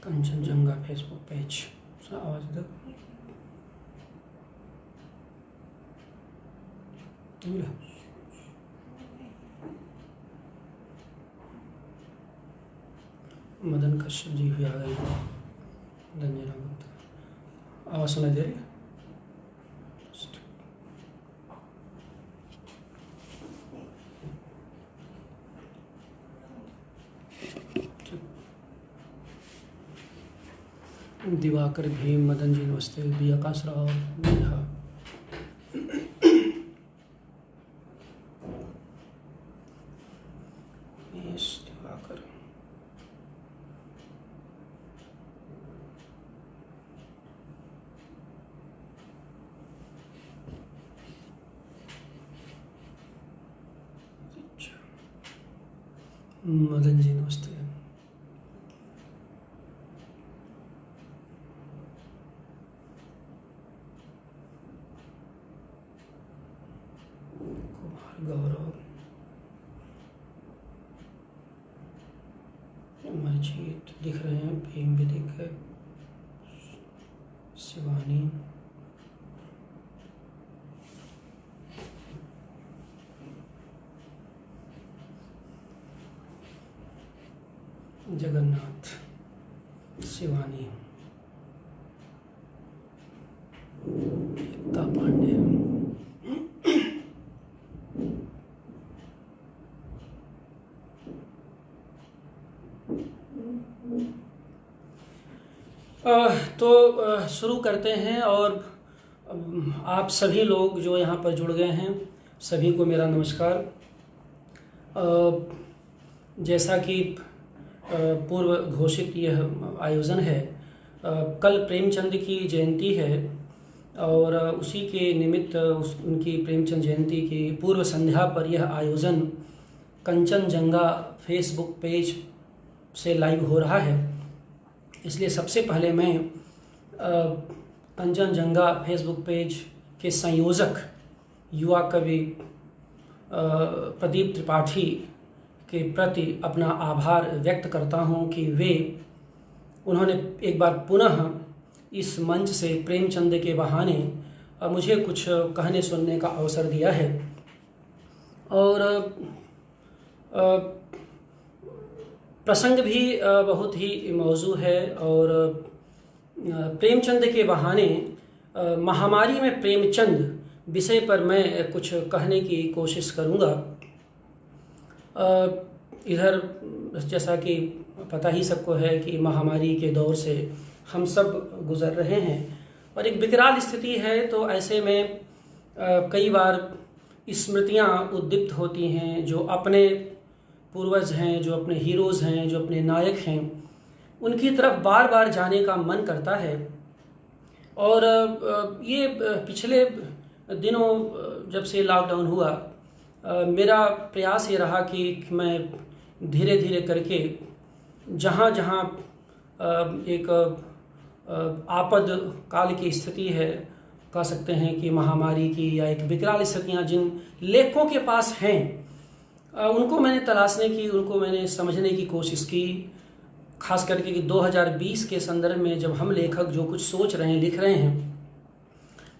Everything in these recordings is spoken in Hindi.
Kanchenjunga Facebook page. आवाज़ इधर मिला। मदन कश्यप जी भी आ गए। धन्यवाद। आवाज़ सुनाई दे रही है? दिवाकर भीम, मदन जी नमस्ते, बी आकाश राव, नेहा। दिवाकर मदन जी नमस्ते। गौरव, मजीद दिख रहे हैं, भीम भी दिख गए, शिवानी, जगन्नाथ, शिवानी, एकता पांडे, तो शुरू करते हैं। और आप सभी लोग जो यहाँ पर जुड़ गए हैं, सभी को मेरा नमस्कार। जैसा कि पूर्व घोषित यह आयोजन है, कल प्रेमचंद की जयंती है और उसी के निमित्त उनकी प्रेमचंद जयंती की पूर्व संध्या पर यह आयोजन कंचनजंगा फेसबुक पेज से लाइव हो रहा है। इसलिए सबसे पहले मैं कंचनजंगा फेसबुक पेज के संयोजक युवा कवि प्रदीप त्रिपाठी के प्रति अपना आभार व्यक्त करता हूं कि उन्होंने एक बार पुनः इस मंच से प्रेमचंद के बहाने मुझे कुछ कहने सुनने का अवसर दिया है। और प्रसंग भी बहुत ही मौजू है। और प्रेमचंद के बहाने महामारी में प्रेमचंद विषय पर मैं कुछ कहने की कोशिश करूँगा। इधर जैसा कि पता ही सबको है कि महामारी के दौर से हम सब गुजर रहे हैं और एक विकराल स्थिति है। तो ऐसे में कई बार स्मृतियाँ उद्दीप्त होती हैं, जो अपने पूर्वज हैं, जो अपने हीरोज़ हैं, जो अपने नायक हैं, उनकी तरफ बार बार जाने का मन करता है। और ये पिछले दिनों जब से लॉकडाउन हुआ, मेरा प्रयास ये रहा कि मैं धीरे धीरे करके जहाँ जहाँ एक आपद काल की स्थिति है, कह सकते हैं कि महामारी की या एक विकराल स्थितियाँ जिन लेखकों के पास हैं, उनको मैंने तलाशने की, उनको मैंने समझने की कोशिश की। खास करके कि 2020 के संदर्भ में जब हम लेखक जो कुछ सोच रहे हैं, लिख रहे हैं,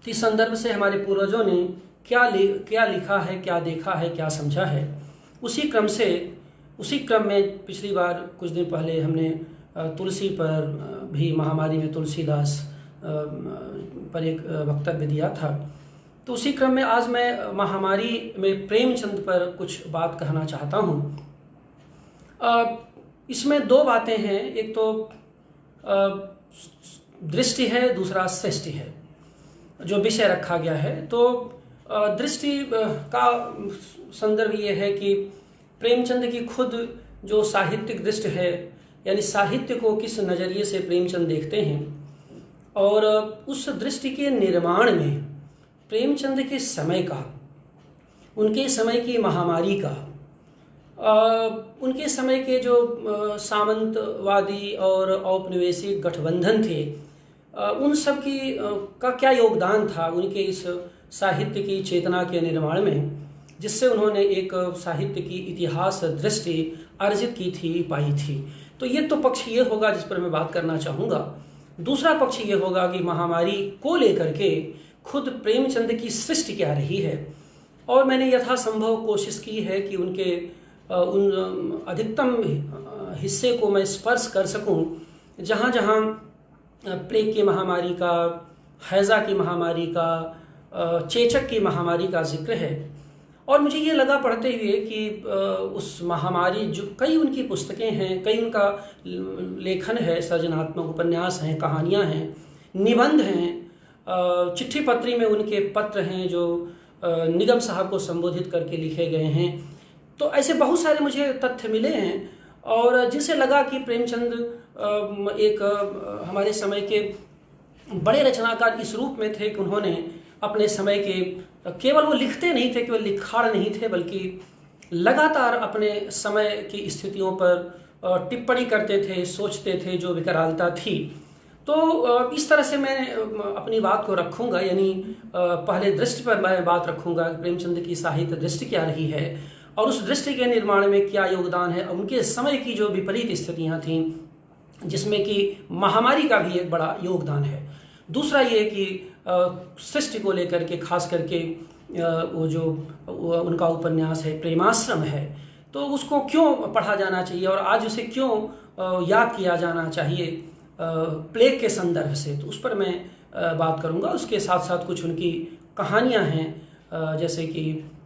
तो इस संदर्भ से हमारे पूर्वजों ने क्या लिखा है, क्या देखा है, क्या समझा है। उसी क्रम में पिछली बार कुछ दिन पहले हमने तुलसी पर भी, महामारी में तुलसीदास पर एक वक्तव्य दिया था। तो उसी क्रम में आज मैं महामारी में प्रेमचंद पर कुछ बात कहना चाहता हूँ। इसमें दो बातें हैं, एक तो दृष्टि है, दूसरा सृष्टि है, जो विषय रखा गया है। तो दृष्टि का संदर्भ ये है कि प्रेमचंद की खुद जो साहित्यिक दृष्टि है, यानी साहित्य को किस नज़रिए से प्रेमचंद देखते हैं, और उस दृष्टि के निर्माण में प्रेमचंद के समय का, उनके समय की महामारी का, उनके समय के जो सामंतवादी और औपनिवेशिक गठबंधन थे, उन सब का क्या योगदान था उनके इस साहित्य की चेतना के निर्माण में, जिससे उन्होंने एक साहित्य की इतिहास दृष्टि अर्जित की थी, पाई थी। तो ये तो पक्ष ये होगा जिस पर मैं बात करना चाहूँगा। दूसरा पक्ष ये होगा कि महामारी को लेकर के खुद प्रेमचंद की सृष्टि क्या रही है, और मैंने यथासंभव कोशिश की है कि उनके उन अधिकतम हिस्से को मैं स्पर्श कर सकूं, जहाँ जहाँ प्लेग की महामारी का, हैज़ा की महामारी का, चेचक की महामारी का जिक्र है। और मुझे ये लगा पढ़ते हुए कि उस महामारी, जो कई उनकी पुस्तकें हैं, कई उनका लेखन है, सृजनात्मक उपन्यास हैं, कहानियाँ हैं, निबंध हैं, चिट्ठी पत्री में उनके पत्र हैं जो निगम साहब को संबोधित करके लिखे गए हैं। तो ऐसे बहुत सारे मुझे तथ्य मिले हैं, और जिससे लगा कि प्रेमचंद एक हमारे समय के बड़े रचनाकार इस रूप में थे कि उन्होंने अपने समय के, केवल वो लिखते नहीं थे, केवल लिखाड़ नहीं थे, बल्कि लगातार अपने समय की स्थितियों पर टिप्पणी करते थे, सोचते थे जो विकरालता थी। तो इस तरह से मैं अपनी बात को रखूँगा, यानी पहले दृष्टि पर मैं बात रखूँगा, प्रेमचंद की साहित्य दृष्टि क्या रही है और उस दृष्टि के निर्माण में क्या योगदान है, उनके समय की जो विपरीत स्थितियाँ थीं जिसमें कि महामारी का भी एक बड़ा योगदान है। दूसरा ये कि सृष्टि को लेकर के खास करके वो जो उनका उपन्यास है प्रेमाश्रम है, तो उसको क्यों पढ़ा जाना चाहिए और आज उसे क्यों याद किया जाना चाहिए प्लेग के संदर्भ से, तो उस पर मैं बात करूंगा। उसके साथ साथ कुछ उनकी कहानियां हैं, जैसे कि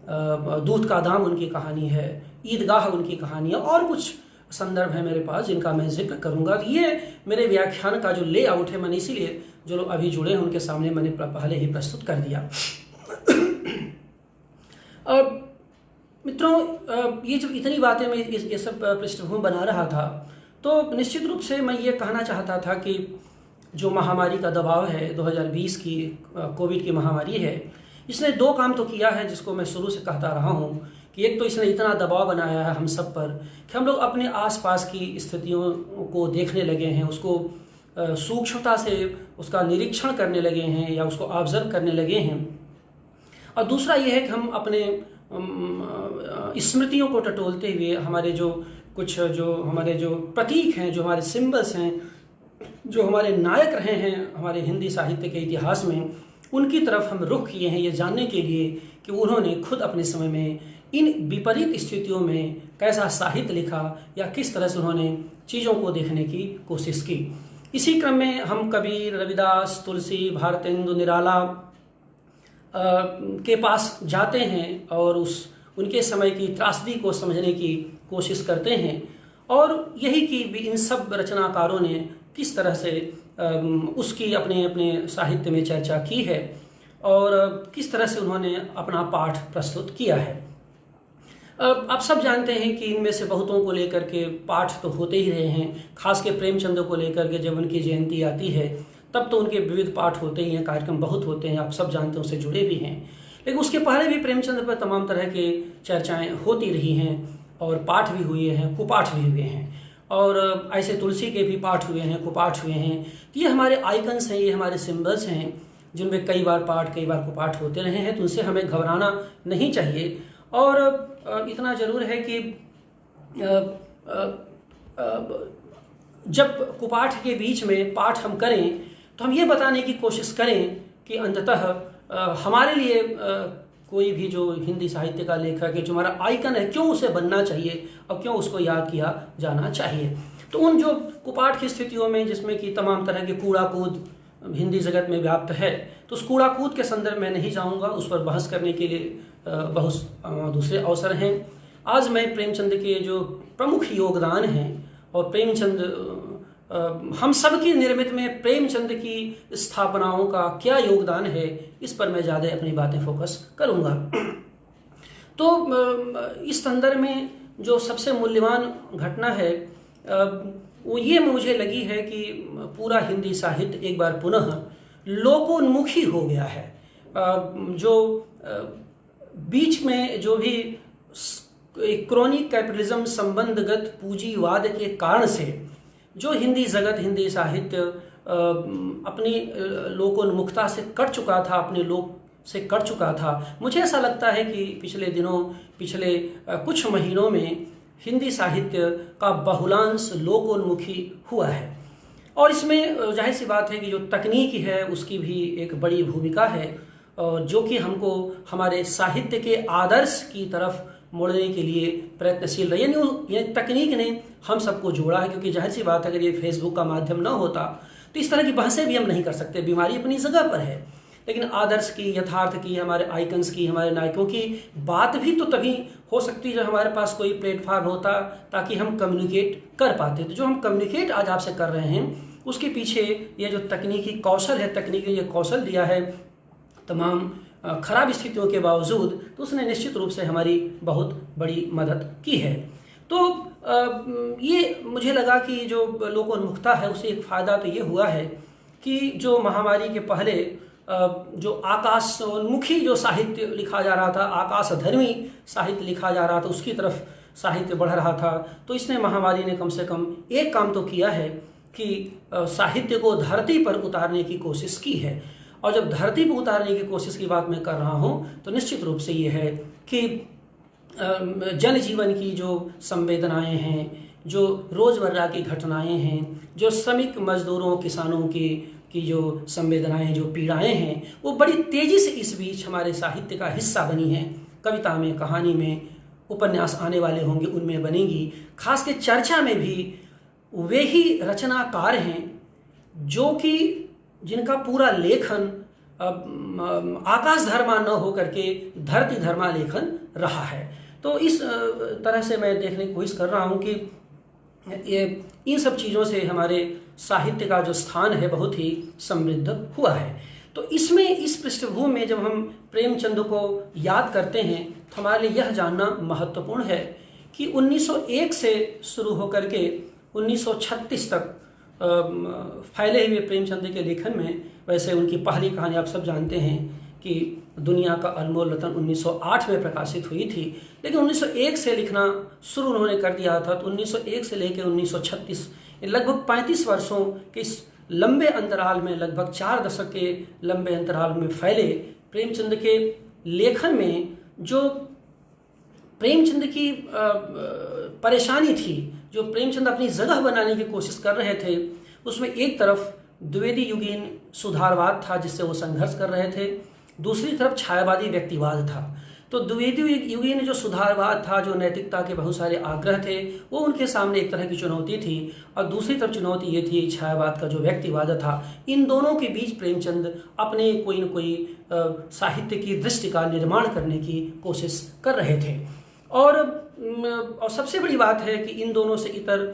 दूध का दाम उनकी कहानी है, ईदगाह उनकी कहानी है, और कुछ संदर्भ है मेरे पास जिनका मैं जिक्र करूंगा। ये मेरे व्याख्यान का जो लेआउट है, मैंने इसीलिए जो लोग अभी जुड़े हैं उनके सामने मैंने पहले ही प्रस्तुत कर दिया। मित्रों, ये जब इतनी बातें मैं ये सब पृष्ठभूमि बना रहा था, तो निश्चित रूप से मैं ये कहना चाहता था कि जो महामारी का दबाव है, 2020 की कोविड की महामारी है, इसने दो काम तो किया है जिसको मैं शुरू से कहता रहा हूँ कि एक तो इसने इतना दबाव बनाया है हम सब पर कि हम लोग अपने आसपास की स्थितियों को देखने लगे हैं, उसको सूक्ष्मता से उसका निरीक्षण करने लगे हैं या उसको ऑब्जर्व करने लगे हैं। और दूसरा ये है कि हम अपने स्मृतियों को टटोलते हुए हमारे जो हमारे जो प्रतीक हैं, जो हमारे सिंबल्स हैं, जो हमारे नायक रहे हैं हमारे हिंदी साहित्य के इतिहास में, उनकी तरफ हम रुख किए हैं ये जानने के लिए कि उन्होंने खुद अपने समय में इन विपरीत स्थितियों में कैसा साहित्य लिखा या किस तरह से उन्होंने चीज़ों को देखने की कोशिश की। इसी क्रम में हम कबीर, रविदास, तुलसी, भारतेंदु, निराला के पास जाते हैं और उनके समय की त्रासदी को समझने की कोशिश करते हैं, और यही कि इन सब रचनाकारों ने किस तरह से उसकी अपने साहित्य में चर्चा की है और किस तरह से उन्होंने अपना पाठ प्रस्तुत किया है। आप सब जानते हैं कि इनमें से बहुतों को लेकर के पाठ तो होते ही रहे हैं, खास के प्रेमचंद को लेकर के जब उनकी जयंती आती है तब तो उनके विविध पाठ होते ही हैं, कार्यक्रम बहुत होते हैं, आप सब जानते हैं, उससे जुड़े भी हैं। लेकिन उसके पहले भी प्रेमचंद पर तमाम तरह के चर्चाएं होती रही हैं और पाठ भी हुए हैं, कुपाठ भी हुए हैं, और ऐसे तुलसी के भी पाठ हुए हैं, कुपाठ हुए हैं। तो ये हमारे आइकन्स हैं, ये हमारे सिम्बल्स हैं जिनमें कई बार पाठ कई बार कुपाठ होते रहे हैं, तो उनसे हमें घबराना नहीं चाहिए। और इतना जरूर है कि जब कुपाठ के बीच में पाठ हम करें तो हम ये बताने की कोशिश करें कि अंततः हमारे लिए कोई भी जो हिंदी साहित्य का लेखक है, जो हमारा आइकन है, क्यों उसे बनना चाहिए और क्यों उसको याद किया जाना चाहिए। तो उन जो कुपाठ की स्थितियों में जिसमें कि तमाम तरह के कूड़ा कूद हिंदी जगत में व्याप्त है, तो उस कूड़ा कूद के संदर्भ में नहीं जाऊंगा, उस पर बहस करने के लिए बहुत दूसरे अवसर हैं। आज मैं प्रेमचंद के जो प्रमुख योगदान हैं और प्रेमचंद हम सब की निर्मित में प्रेमचंद की स्थापनाओं का क्या योगदान है, इस पर मैं ज़्यादा अपनी बातें फोकस करूंगा। तो इस संदर्भ में जो सबसे मूल्यवान घटना है वो ये मुझे लगी है कि पूरा हिंदी साहित्य एक बार पुनः लोकोन्मुखी हो गया है। जो बीच में जो भी क्रोनिक कैपिटलिज्म संबंधगत पूंजीवाद के कारण से जो हिंदी जगत, हिंदी साहित्य अपनी लोकोन्मुखता से कट चुका था, अपने लोक से कट चुका था, मुझे ऐसा लगता है कि पिछले दिनों, पिछले कुछ महीनों में हिंदी साहित्य का बहुलांश लोकोन्मुखी हुआ है। और इसमें जाहिर सी बात है कि जो तकनीकी है उसकी भी एक बड़ी भूमिका है, जो कि हमको हमारे साहित्य के आदर्श की तरफ मोड़ने के लिए प्रयत्नशील रही। यानी तकनीक ने हम सबको जोड़ा है, क्योंकि जाहिर सी बात है अगर ये फेसबुक का माध्यम न होता तो इस तरह की बहसें भी हम नहीं कर सकते। बीमारी अपनी जगह पर है, लेकिन आदर्श की, यथार्थ की, हमारे आइकन्स की, हमारे नायकों की बात भी तो तभी हो सकती है जब हमारे पास कोई प्लेटफॉर्म होता, ताकि हम कम्युनिकेट कर पाते। तो जो हम कम्युनिकेट आज आपसे कर रहे हैं उसके पीछे ये जो तकनीकी कौशल है, तकनीक ने ये कौशल दिया है तमाम खराब स्थितियों के बावजूद, तो उसने निश्चित रूप से हमारी बहुत बड़ी मदद की है। तो ये मुझे लगा कि जो लोकोन्मुखता है उससे एक फ़ायदा तो ये हुआ है कि जो महामारी के पहले जो आकाशोन्मुखी जो साहित्य लिखा जा रहा था, आकाशधर्मी साहित्य लिखा जा रहा था, उसकी तरफ साहित्य बढ़ रहा था। तो इसने, महामारी ने कम से कम एक काम तो किया है कि साहित्य को धरती पर उतारने की कोशिश की है। और जब धरती पर उतारने की कोशिश की बात मैं कर रहा हूँ तो निश्चित रूप से ये है कि जनजीवन की जो संवेदनाएं हैं, जो रोज़मर्रा की घटनाएं हैं, जो श्रमिक मजदूरों, किसानों की जो संवेदनाएं, जो पीड़ाएं हैं, वो बड़ी तेज़ी से इस बीच हमारे साहित्य का हिस्सा बनी हैं। कविता में, कहानी में, उपन्यास आने वाले होंगे उनमें बनेंगी। खास के चर्चा में भी वे ही रचनाकार हैं जो कि जिनका पूरा लेखन आकाश धर्मा न हो करके धरती धर्मा लेखन रहा है। तो इस तरह से मैं देखने की कोशिश कर रहा हूँ कि ये इन सब चीज़ों से हमारे साहित्य का जो स्थान है बहुत ही समृद्ध हुआ है। तो इसमें, इस पृष्ठभूमि में जब हम प्रेमचंद को याद करते हैं तो हमारे लिए यह जानना महत्वपूर्ण है कि 1901 से शुरू होकर के 1936 तक फैले हुए प्रेमचंद के लेखन में, वैसे उनकी पहली कहानी आप सब जानते हैं कि दुनिया का अनमोल रतन 1908 में प्रकाशित हुई थी, लेकिन 1901 से लिखना शुरू उन्होंने कर दिया था। तो 1901 से लेकर 1936 लगभग 35 वर्षों के इस लंबे अंतराल में, लगभग 4 दशक के लंबे अंतराल में फैले प्रेमचंद के लेखन में जो प्रेमचंद की परेशानी थी, जो प्रेमचंद अपनी जगह बनाने की कोशिश कर रहे थे, उसमें एक तरफ द्विवेदी युगीन सुधारवाद था जिससे वो संघर्ष कर रहे थे, दूसरी तरफ छायावादी व्यक्तिवाद था। तो द्विवेदी युगीन जो सुधारवाद था, जो नैतिकता के बहुत सारे आग्रह थे, वो उनके सामने एक तरह की चुनौती थी, और दूसरी तरफ चुनौती ये थी छायावाद का जो व्यक्तिवाद था। इन दोनों के बीच प्रेमचंद अपने कोई न कोई साहित्य की दृष्टि का निर्माण करने की कोशिश कर रहे थे। और सबसे बड़ी बात है कि इन दोनों से इतर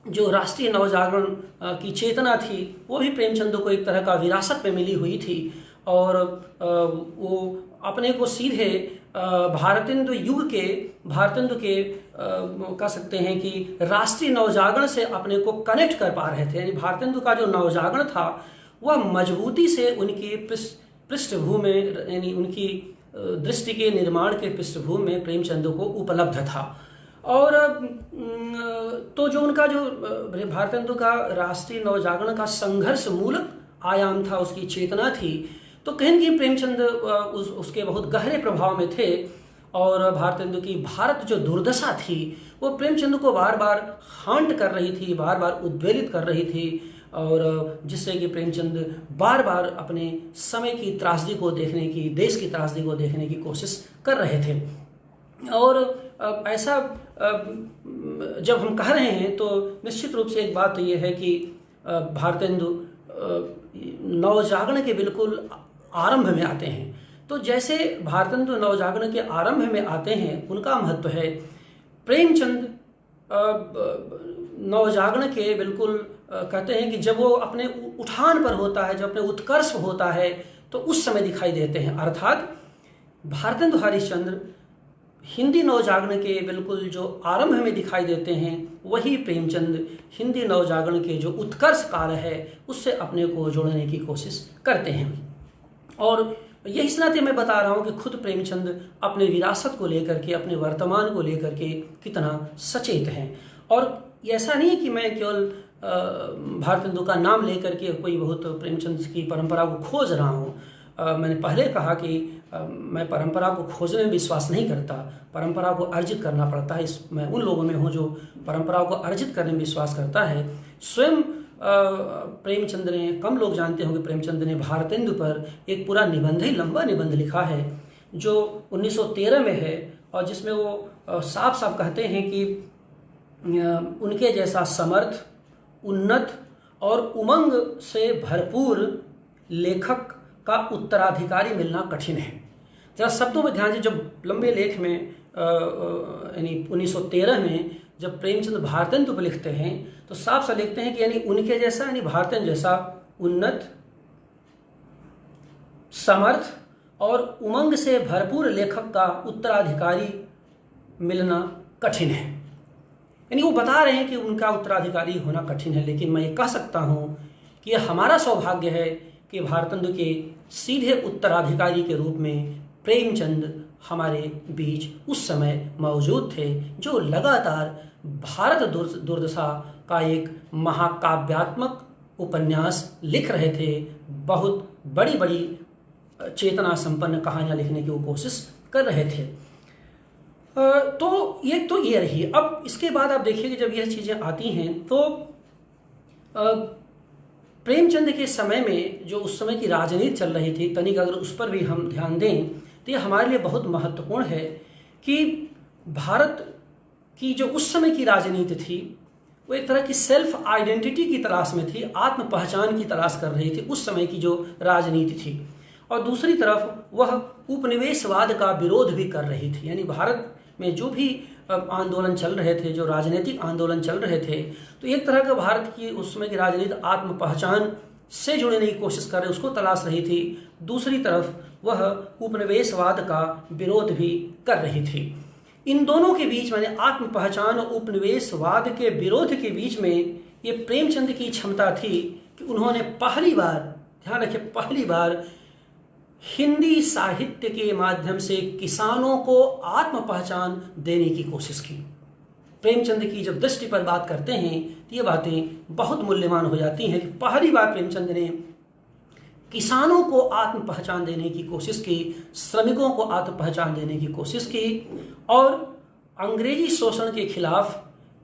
जो राष्ट्रीय नवजागरण की चेतना थी वो भी प्रेमचंद को एक तरह का विरासत में मिली हुई थी, और वो अपने को सीधे भारतेंदु युग के, भारतेंदु के कह सकते हैं कि राष्ट्रीय नवजागरण से अपने को कनेक्ट कर पा रहे थे। यानी भारतेंदु का जो नवजागरण था वह मजबूती से उनकी पृष्ठभूमि में, यानी उनकी दृष्टि के निर्माण के पृष्ठभूमि में प्रेमचंद को उपलब्ध था। और तो जो उनका जो भारतेंदु का राष्ट्रीय नवजागरण का संघर्ष मूलक आयाम था, उसकी चेतना थी, तो कहीं न कहीं प्रेमचंद उसके बहुत गहरे प्रभाव में थे। और भारतेंदु की भारत जो दुर्दशा थी वो प्रेमचंद को बार बार हांट कर रही थी, बार बार उद्वेलित कर रही थी, और जिससे कि प्रेमचंद बार बार अपने समय की त्रासदी को देखने की, देश की त्रासदी को देखने की कोशिश कर रहे थे। और ऐसा जब हम कह रहे हैं तो निश्चित रूप से एक बात तो ये है कि भारतेंदु नवजागरण के बिल्कुल आरंभ में आते हैं। तो जैसे भारतेंदु नवजागरण के आरंभ में आते हैं, उनका महत्व है, प्रेमचंद नवजागरण के बिल्कुल कहते हैं कि जब वो अपने उठान पर होता है, जब अपने उत्कर्ष होता है, तो उस समय दिखाई देते हैं। अर्थात भारतेंदु हरिश्चंद्र हिंदी नवजागरण के बिल्कुल जो आरंभ में दिखाई देते हैं, वही प्रेमचंद हिंदी नवजागरण के जो उत्कर्ष काल है उससे अपने को जोड़ने की कोशिश करते हैं। और यही इस नाते मैं बता रहा हूँ कि खुद प्रेमचंद अपने विरासत को लेकर के, अपने वर्तमान को लेकर के कितना सचेत हैं। और ऐसा नहीं है कि मैं केवल भारतेंदु का नाम लेकर के कोई बहुत प्रेमचंद की परंपरा को खोज रहा हूँ। मैंने पहले कहा कि मैं परंपरा को खोजने में विश्वास नहीं करता, परंपरा को अर्जित करना पड़ता है। मैं उन लोगों में हूँ जो परंपरा को अर्जित करने में विश्वास करता है। स्वयं प्रेमचंद ने, कम लोग जानते होंगे, प्रेमचंद ने भारतेंदु पर एक पूरा निबंध ही, लंबा निबंध लिखा है जो 1913 में है, और जिसमें वो साफ साफ कहते हैं कि उनके जैसा समर्थ, उन्नत और उमंग से भरपूर लेखक का उत्तराधिकारी मिलना कठिन है। जरा शब्दों में ध्यान दें, जब लंबे लेख में यानी 1913 में जब प्रेमचंद भारतेंदु पर लिखते हैं तो साफ साफ लिखते हैं कि यानी उनके जैसा, यानी भारतेंदु जैसा उन्नत, समर्थ और उमंग से भरपूर लेखक का उत्तराधिकारी मिलना कठिन है। यानी वो बता रहे हैं कि उनका उत्तराधिकारी होना कठिन है, लेकिन मैं ये कह सकता हूं कि यह हमारा सौभाग्य है कि भारतेंदु के सीधे उत्तराधिकारी के रूप में प्रेमचंद हमारे बीच उस समय मौजूद थे, जो लगातार भारत दुर्दशा का एक महाकाव्यात्मक उपन्यास लिख रहे थे। बहुत बड़ी बड़ी चेतना संपन्न कहानियां लिखने की वो कोशिश कर रहे थे। तो ये रही। अब इसके बाद आप देखिए कि जब यह चीज़ें आती हैं तो प्रेमचंद के समय में जो उस समय की राजनीति चल रही थी, तनिक अगर उस पर भी हम ध्यान दें तो ये हमारे लिए बहुत महत्वपूर्ण है कि भारत की जो उस समय की राजनीति थी वो एक तरह की सेल्फ आइडेंटिटी की तलाश में थी, आत्म पहचान की तलाश कर रही थी उस समय की जो राजनीति थी, और दूसरी तरफ वह उपनिवेशवाद का विरोध भी कर रही थी। यानी भारत में जो भी आंदोलन चल रहे थे, जो राजनीतिक आंदोलन चल रहे थे, तो एक तरह का भारत की उस समय की राजनीति आत्म पहचान से जुड़ने की कोशिश कर रही, उसको तलाश रही थी। दूसरी तरफ वह उपनिवेशवाद का विरोध भी कर रही थी। इन दोनों के बीच में, आत्म पहचान और उपनिवेशवाद के विरोध के बीच में, ये प्रेमचंद की क्षमता थी कि उन्होंने पहली बार, ध्यान रखिए, पहली बार हिंदी साहित्य के माध्यम से किसानों को आत्म पहचान देने की कोशिश की। प्रेमचंद की जब दृष्टि पर बात करते हैं तो ये बातें बहुत मूल्यवान हो जाती हैं कि पहली बार प्रेमचंद ने किसानों को आत्म पहचान देने की कोशिश की, श्रमिकों को आत्म पहचान देने की कोशिश की, और अंग्रेजी शोषण के खिलाफ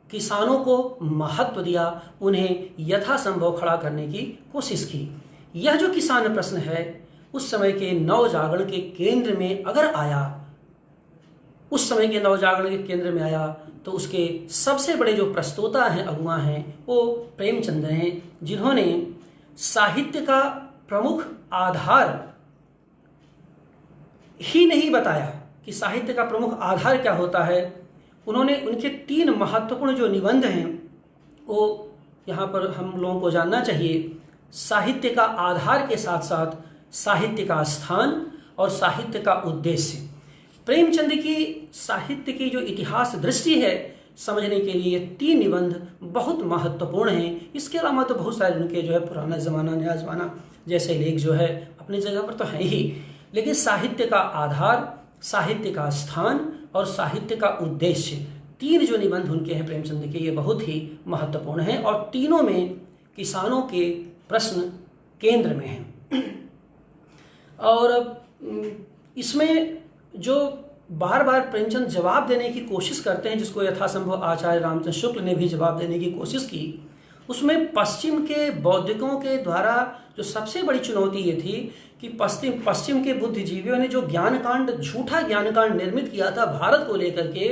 किसानों को महत्व दिया, उन्हें यथासंभव खड़ा करने की कोशिश की। यह जो किसान प्रश्न है उस समय के नवजागरण के केंद्र में अगर आया, उस समय के नवजागरण के केंद्र में आया, तो उसके सबसे बड़े जो प्रस्तोता हैं, अगुआ हैं, वो प्रेमचंद हैं, जिन्होंने साहित्य का प्रमुख आधार ही नहीं बताया कि साहित्य का प्रमुख आधार क्या होता है। उन्होंने उनके 3 महत्वपूर्ण जो निबंध हैं वो यहाँ पर हम लोगों को जानना चाहिए। साहित्य का आधार के साथ साथ साहित्य का स्थान और साहित्य का उद्देश्य। प्रेमचंद की साहित्य की जो इतिहास दृष्टि है समझने के लिए 3 निबंध बहुत महत्वपूर्ण हैं। इसके अलावा तो बहुत सारे उनके जो है पुराना ज़माना, नया ज़माना जैसे लेख जो है अपनी जगह पर तो हैं ही, लेकिन साहित्य का आधार, साहित्य का स्थान और साहित्य का उद्देश्य, 3 जो निबंध उनके हैं प्रेमचंद के, ये बहुत ही महत्वपूर्ण हैं और तीनों में किसानों के प्रश्न केंद्र में हैं। और इसमें जो बार बार प्रेमचंद जवाब देने की कोशिश करते हैं, जिसको यथासंभव आचार्य रामचंद्र शुक्ल ने भी जवाब देने की कोशिश की, उसमें पश्चिम के बौद्धिकों के द्वारा जो सबसे बड़ी चुनौती ये थी कि पश्चिम के बुद्धिजीवियों ने जो ज्ञानकांड, झूठा ज्ञानकांड निर्मित किया था भारत को लेकर के,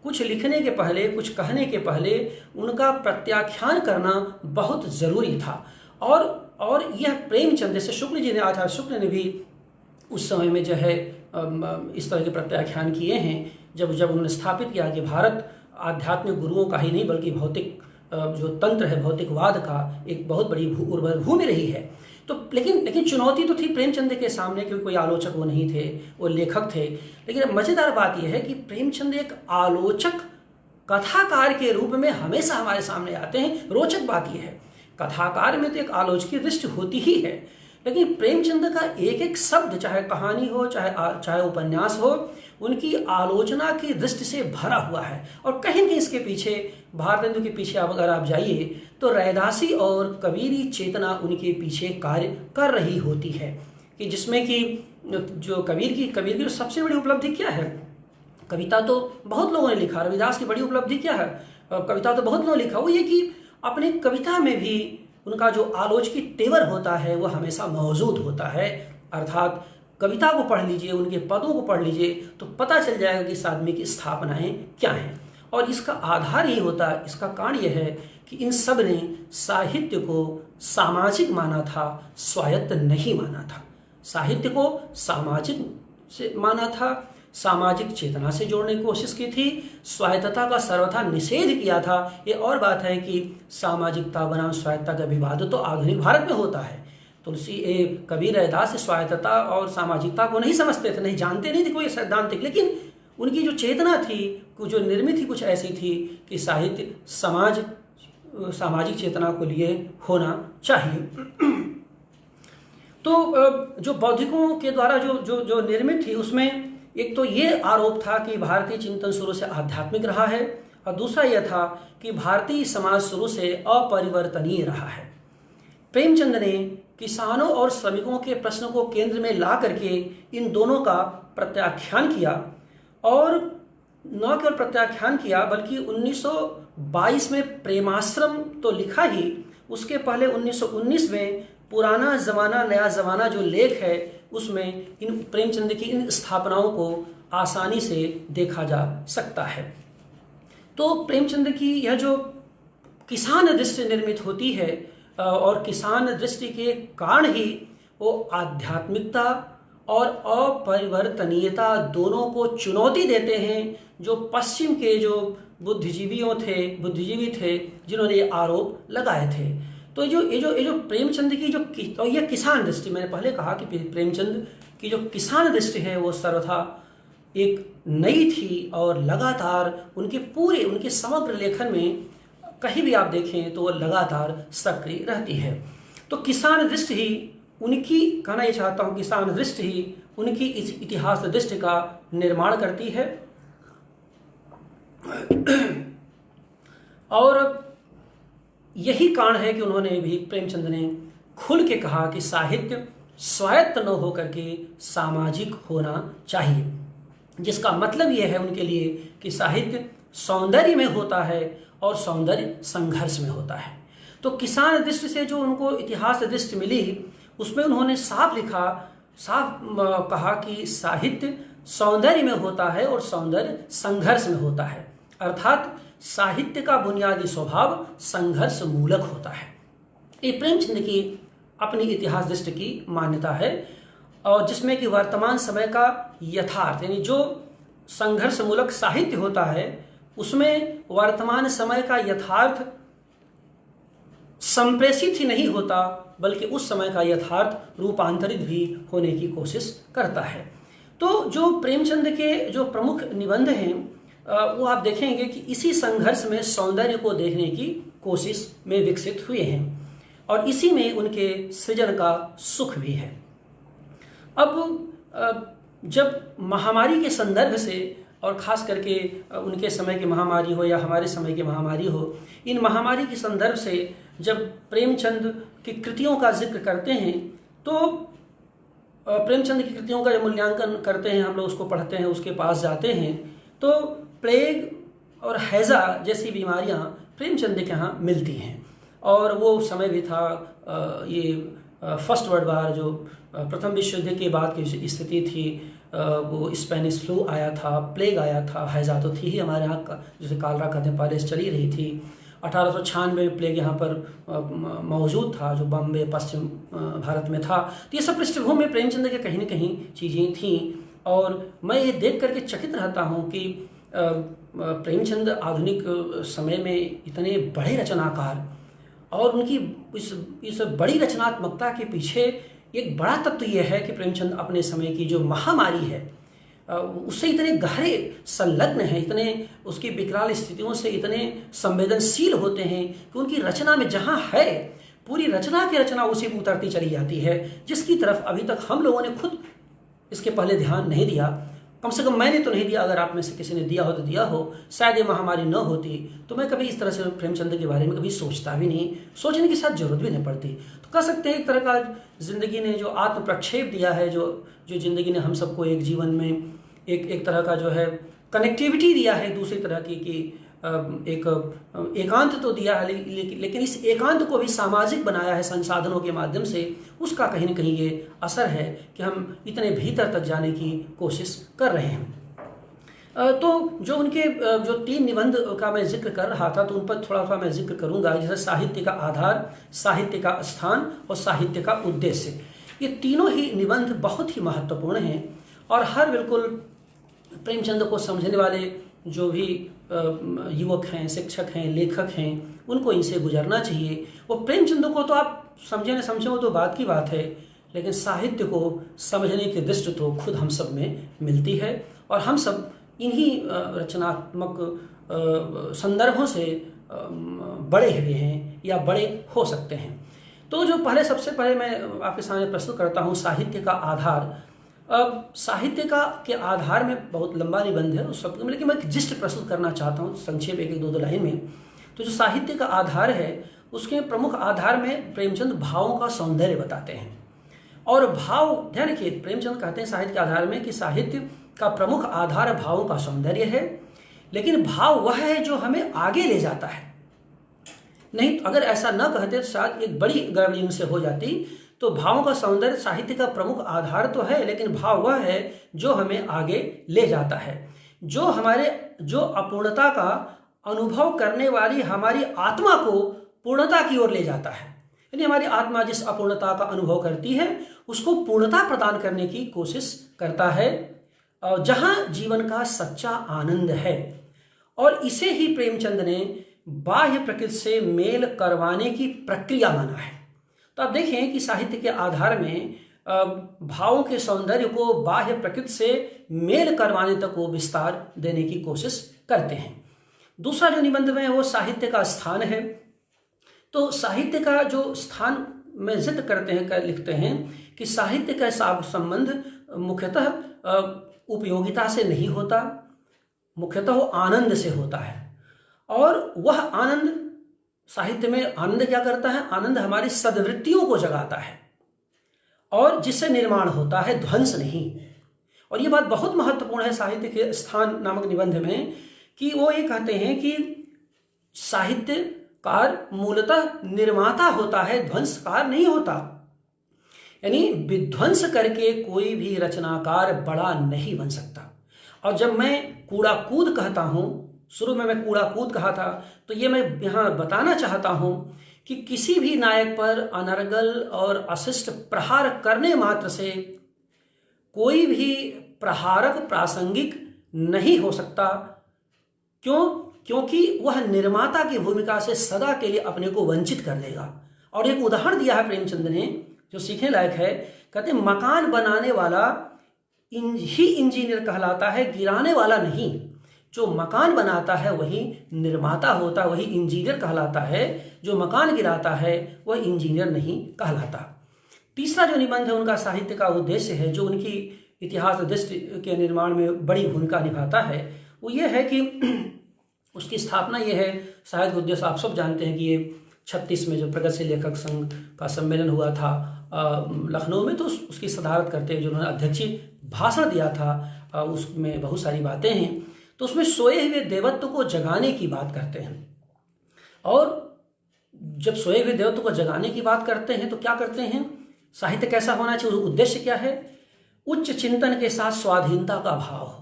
कुछ लिखने के पहले, कुछ कहने के पहले उनका प्रत्याख्यान करना बहुत जरूरी था। और यह प्रेमचंद, जैसे शुक्ल जी ने, आचार्य शुक्ल ने भी उस समय में जो है इस तरह के प्रत्याख्यान किए हैं, जब उन्होंने स्थापित किया कि भारत आध्यात्मिक गुरुओं का ही नहीं बल्कि भौतिक जो तंत्र है, भौतिकवाद का एक बहुत बड़ी उर्वर भूमि रही है। तो लेकिन चुनौती तो थी प्रेमचंद के सामने, क्योंकि कोई आलोचक वो नहीं थे, वो लेखक थे। लेकिन मजेदार बात यह है कि प्रेमचंद एक आलोचक कथाकार के रूप में हमेशा हमारे सामने आते हैं। रोचक बात यह है, कथाकार में तो एक आलोचकीय दृष्टि होती ही है, लेकिन प्रेमचंद का एक एक शब्द, चाहे कहानी हो, चाहे उपन्यास हो, उनकी आलोचना की दृष्टि से भरा हुआ है। और कहीं न कहीं इसके पीछे, भारतेंदु के पीछे अगर आप जाइए तो रैदासी और कबीरी चेतना उनके पीछे कार्य कर रही होती है। कि जिसमें कि जो कबीर की जो सबसे बड़ी उपलब्धि क्या है। कविता तो बहुत लोगों ने लिखा, रविदास की बड़ी उपलब्धि क्या है, कविता तो बहुत लोगों ने लिखा, वो ये कि अपने कविता में भी उनका जो आलोचकी तेवर होता है वो हमेशा मौजूद होता है। अर्थात कविता को पढ़ लीजिए, उनके पदों को पढ़ लीजिए तो पता चल जाएगा कि इस आदमी की स्थापनाएं क्या हैं। और इसका आधार ये होता है, इसका कारण यह है कि इन सब ने साहित्य को सामाजिक माना था, स्वायत्त नहीं माना था। साहित्य को सामाजिक से माना था, सामाजिक चेतना से जोड़ने की कोशिश की थी, स्वायत्तता का सर्वथा निषेध किया था। ये और बात है कि सामाजिकता बनाम स्वायत्तता का विवाद तो आधुनिक भारत में होता है। कबीर रविदास स्वायत्तता और सामाजिकता को नहीं समझते थे, नहीं जानते नहीं थे कोई सैद्धांतिक, लेकिन उनकी जो चेतना थी, जो निर्मित थी, कुछ ऐसी थी कि साहित्य सामाजिक चेतना को लिए होना चाहिए। तो जो बौद्धिकों के द्वारा जो निर्मित थी उसमें एक तो ये आरोप था कि भारतीय चिंतन शुरू से आध्यात्मिक रहा है, और दूसरा यह था कि भारतीय समाज शुरू से अपरिवर्तनीय रहा है। प्रेमचंद ने किसानों और श्रमिकों के प्रश्न को केंद्र में ला करके इन दोनों का प्रत्याख्यान किया, और न केवल प्रत्याख्यान किया बल्कि 1922 में प्रेमाश्रम तो लिखा ही, उसके पहले 1919 में पुराना जमाना नया जमाना जो लेख है उसमें इन प्रेमचंद की इन स्थापनाओं को आसानी से देखा जा सकता है। तो प्रेमचंद की यह जो किसान दृष्टि निर्मित होती है, और किसान दृष्टि के कारण ही वो आध्यात्मिकता और अपरिवर्तनीयता दोनों को चुनौती देते हैं, जो पश्चिम के जो बुद्धिजीवी थे जिन्होंने ये आरोप लगाए थे। तो ये जो प्रेमचंद की और यह किसान दृष्टि, मैंने पहले कहा कि प्रेमचंद की जो किसान दृष्टि है वो सर्वथा एक नई थी, और लगातार उनके समग्र लेखन में कहीं भी आप देखें तो वो लगातार सक्रिय रहती है। तो किसान दृष्टि ही उनकी, कहना ये चाहता हूँ, किसान दृष्टि ही उनकी इस इतिहास दृष्टि का निर्माण करती है। और यही कारण है कि प्रेमचंद ने खुल के कहा कि साहित्य स्वायत्त न होकर के सामाजिक होना चाहिए, जिसका मतलब यह है उनके लिए कि साहित्य सौंदर्य में होता है और सौंदर्य संघर्ष में होता है। तो किसान दृष्टि से जो उनको इतिहास दृष्टि मिली उसमें उन्होंने साफ कहा कि साहित्य सौंदर्य में होता है और सौंदर्य संघर्ष में होता है। अर्थात साहित्य का बुनियादी स्वभाव संघर्ष मूलक होता है। ये प्रेमचंद की अपनी इतिहास दृष्टि की मान्यता है, और जिसमें कि वर्तमान समय का यथार्थ, यानी जो संघर्ष मूलक साहित्य होता है उसमें वर्तमान समय का यथार्थ संप्रेषित ही नहीं होता, बल्कि उस समय का यथार्थ रूपांतरित भी होने की कोशिश करता है। तो जो प्रेमचंद के जो प्रमुख निबंध हैं वो आप देखेंगे कि इसी संघर्ष में सौंदर्य को देखने की कोशिश में विकसित हुए हैं, और इसी में उनके सृजन का सुख भी है। अब जब महामारी के संदर्भ से, और खास करके उनके समय की महामारी हो या हमारे समय की महामारी हो, इन महामारी के संदर्भ से जब प्रेमचंद की कृतियों का जिक्र करते हैं तो प्रेमचंद की कृतियों का जब मूल्यांकन करते हैं, हम लोग उसको पढ़ते हैं, उसके पास जाते हैं, तो प्लेग और हैजा जैसी बीमारियां प्रेमचंद के यहाँ मिलती हैं। और वो समय भी था ये फर्स्ट वर्ल्ड वार, जो प्रथम विश्व युद्ध के बाद की स्थिति थी, वो स्पेनिश फ्लू आया था, प्लेग आया था, हैजा तो थी ही हमारे यहाँ का, जिसे कालरा कहते हैं, पहले चली रही थी। 1896 में प्लेग यहाँ पर मौजूद था, जो बॉम्बे पश्चिम भारत में था। तो ये सब पृष्ठभूमि में प्रेमचंद के कहीं न कहीं चीज़ें थीं, और मैं ये देख करके चकित रहता हूँ कि प्रेमचंद आधुनिक समय में इतने बड़े रचनाकार, और उनकी इस बड़ी रचनात्मकता के पीछे एक बड़ा तत्व यह है कि प्रेमचंद अपने समय की जो महामारी है उससे इतने गहरे संलग्न हैं, इतने उसकी विकराल स्थितियों से इतने संवेदनशील होते हैं कि उनकी रचना में जहाँ है पूरी रचना की रचना उसी में उतरती चली जाती है, जिसकी तरफ अभी तक हम लोगों ने खुद इसके पहले ध्यान नहीं दिया। कम से कम मैंने तो नहीं दिया, अगर आप में से किसी ने दिया हो तो दिया हो, शायद ये महामारी न होती तो मैं कभी इस तरह से प्रेमचंद के बारे में कभी सोचता भी नहीं, सोचने की शायद जरूरत भी नहीं पड़ती। तो कह सकते हैं एक तरह का जिंदगी ने जो आत्म प्रक्षेप दिया है, जो जिंदगी ने हम सबको एक जीवन में एक तरह का जो है कनेक्टिविटी दिया है दूसरी तरह की, कि एक एकांत तो दिया है, लेकिन इस एकांत को भी सामाजिक बनाया है संसाधनों के माध्यम से। उसका कहीं न कहीं ये असर है कि हम इतने भीतर तक जाने की कोशिश कर रहे हैं। तो जो उनके जो 3 निबंध का मैं जिक्र कर रहा था, तो उन पर थोड़ा सा मैं जिक्र करूंगा, जैसे साहित्य का आधार, साहित्य का स्थान और साहित्य का उद्देश्य। ये तीनों ही निबंध बहुत ही महत्वपूर्ण हैं और हर बिल्कुल प्रेमचंद को समझने वाले जो भी युवक हैं, शिक्षक हैं, लेखक हैं, उनको इनसे गुजरना चाहिए। वो प्रेमचंद को तो आप समझे न समझे वो तो बात की बात है, लेकिन साहित्य को समझने की दृष्टि तो खुद हम सब में मिलती है और हम सब इन्हीं रचनात्मक संदर्भों से बड़े हुए हैं या बड़े हो सकते हैं। तो जो सबसे पहले मैं आपके सामने प्रस्तुत करता हूँ साहित्य का आधार। अब साहित्य के आधार में बहुत लंबा निबंध है उस शब्द में, लेकिन मैं एक जिस्ट प्रस्तुत करना चाहता हूँ संक्षेप एक 2 लाइन में। तो जो साहित्य का आधार है उसके प्रमुख आधार में प्रेमचंद भावों का सौंदर्य बताते हैं। और भाव, ध्यान रखिए, प्रेमचंद कहते हैं साहित्य के आधार में कि साहित्य का प्रमुख आधार भावों का सौंदर्य है, लेकिन भाव वह है जो हमें आगे ले जाता है। नहीं, अगर ऐसा न कहते तो शायद एक बड़ी गड़बड़ी उनसे हो जाती। तो भावों का सौंदर्य साहित्य का प्रमुख आधार तो है, लेकिन भाव वह है जो हमें आगे ले जाता है, जो अपूर्णता का अनुभव करने वाली हमारी आत्मा को पूर्णता की ओर ले जाता है। यानी हमारी आत्मा जिस अपूर्णता का अनुभव करती है उसको पूर्णता प्रदान करने की कोशिश करता है, जहां जीवन का सच्चा आनंद है। और इसे ही प्रेमचंद ने बाह्य प्रकृति से मेल करवाने की प्रक्रिया माना है। तो आप देखें कि साहित्य के आधार में भावों के सौंदर्य को बाह्य प्रकृति से मेल करवाने तक वो विस्तार देने की कोशिश करते हैं। दूसरा जो निबंध में है वो साहित्य का स्थान है। तो साहित्य का जो स्थान में जिक्र करते हैं, लिखते हैं कि साहित्य का संबंध मुख्यतः उपयोगिता से नहीं होता, मुख्यतः वो आनंद से होता है। और वह आनंद, साहित्य में आनंद क्या करता है? आनंद हमारी सद्वृत्तियों को जगाता है और जिससे निर्माण होता है, ध्वंस नहीं। और ये बात बहुत महत्वपूर्ण है साहित्य के स्थान नामक निबंध में, कि वो ये कहते हैं कि साहित्यकार मूलतः निर्माता होता है, ध्वंसकार नहीं होता। यानी विध्वंस करके कोई भी रचनाकार बड़ा नहीं बन सकता। और जब मैं कूड़ा कूद कहता हूं, शुरू में मैं कूड़ा कूद कहा था, तो ये मैं यहाँ बताना चाहता हूं कि किसी भी नायक पर अनर्गल और अशिष्ट प्रहार करने मात्र से कोई भी प्रहारक प्रासंगिक नहीं हो सकता। क्यों? क्योंकि वह निर्माता की भूमिका से सदा के लिए अपने को वंचित कर देगा। और एक उदाहरण दिया है प्रेमचंद ने जो सीखने लायक है। कहते मकान बनाने वाला ही इंजीनियर कहलाता है, गिराने वाला नहीं। जो मकान बनाता है वही निर्माता होता है, वही इंजीनियर कहलाता है। जो मकान गिराता है वह इंजीनियर नहीं कहलाता। तीसरा जो निबंध है उनका साहित्य का उद्देश्य है, जो उनकी इतिहास दृष्टि के निर्माण में बड़ी भूमिका निभाता है, वो ये है कि उसकी स्थापना ये है, साहित्य उद्देश्य आप सब जानते हैं कि ये 36 में जो प्रगतिशील लेखक संघ का सम्मेलन हुआ था लखनऊ में, तो उसकी सदारत करते हुए जो उन्होंने अध्यक्षीय भाषण दिया था, उसमें बहुत सारी बातें हैं। तो उसमें सोए हुए देवत्व को जगाने की बात करते हैं। और जब सोए हुए देवत्व को जगाने की बात करते हैं तो क्या करते हैं? साहित्य कैसा होना चाहिए, उद्देश्य क्या है? उच्च चिंतन के साथ स्वाधीनता का भाव हो।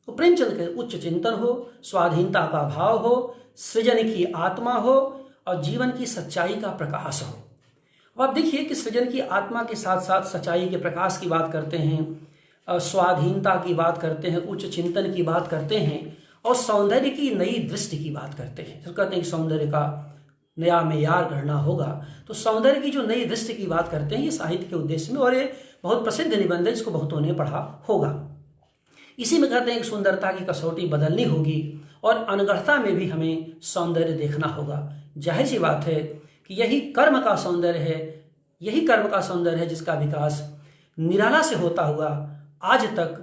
तो प्रेमचंद के उच्च चिंतन हो, स्वाधीनता का भाव हो, सृजन की आत्मा हो और जीवन की सच्चाई का प्रकाश हो। अब आप देखिए कि सृजन की आत्मा के साथ साथ सच्चाई के प्रकाश की बात करते हैं, स्वाधीनता की बात करते हैं, उच्च चिंतन की बात करते हैं और सौंदर्य की नई दृष्टि की बात करते हैं। जब कहते हैं कि सौंदर्य का नया मेयार गढ़ना होगा, तो सौंदर्य की जो नई दृष्टि की बात करते हैं, ये साहित्य के उद्देश्य में, और ये बहुत प्रसिद्ध निबंध है, इसको बहुतों ने पढ़ा होगा। इसी में कहते हैं कि सुंदरता की कसौटी बदलनी होगी और अनगढ़ता में भी हमें सौंदर्य देखना होगा। जाहिर सी बात है कि यही कर्म का सौंदर्य है, यही कर्म का सौंदर्य है जिसका विकास निराला से होता हुआ आज तक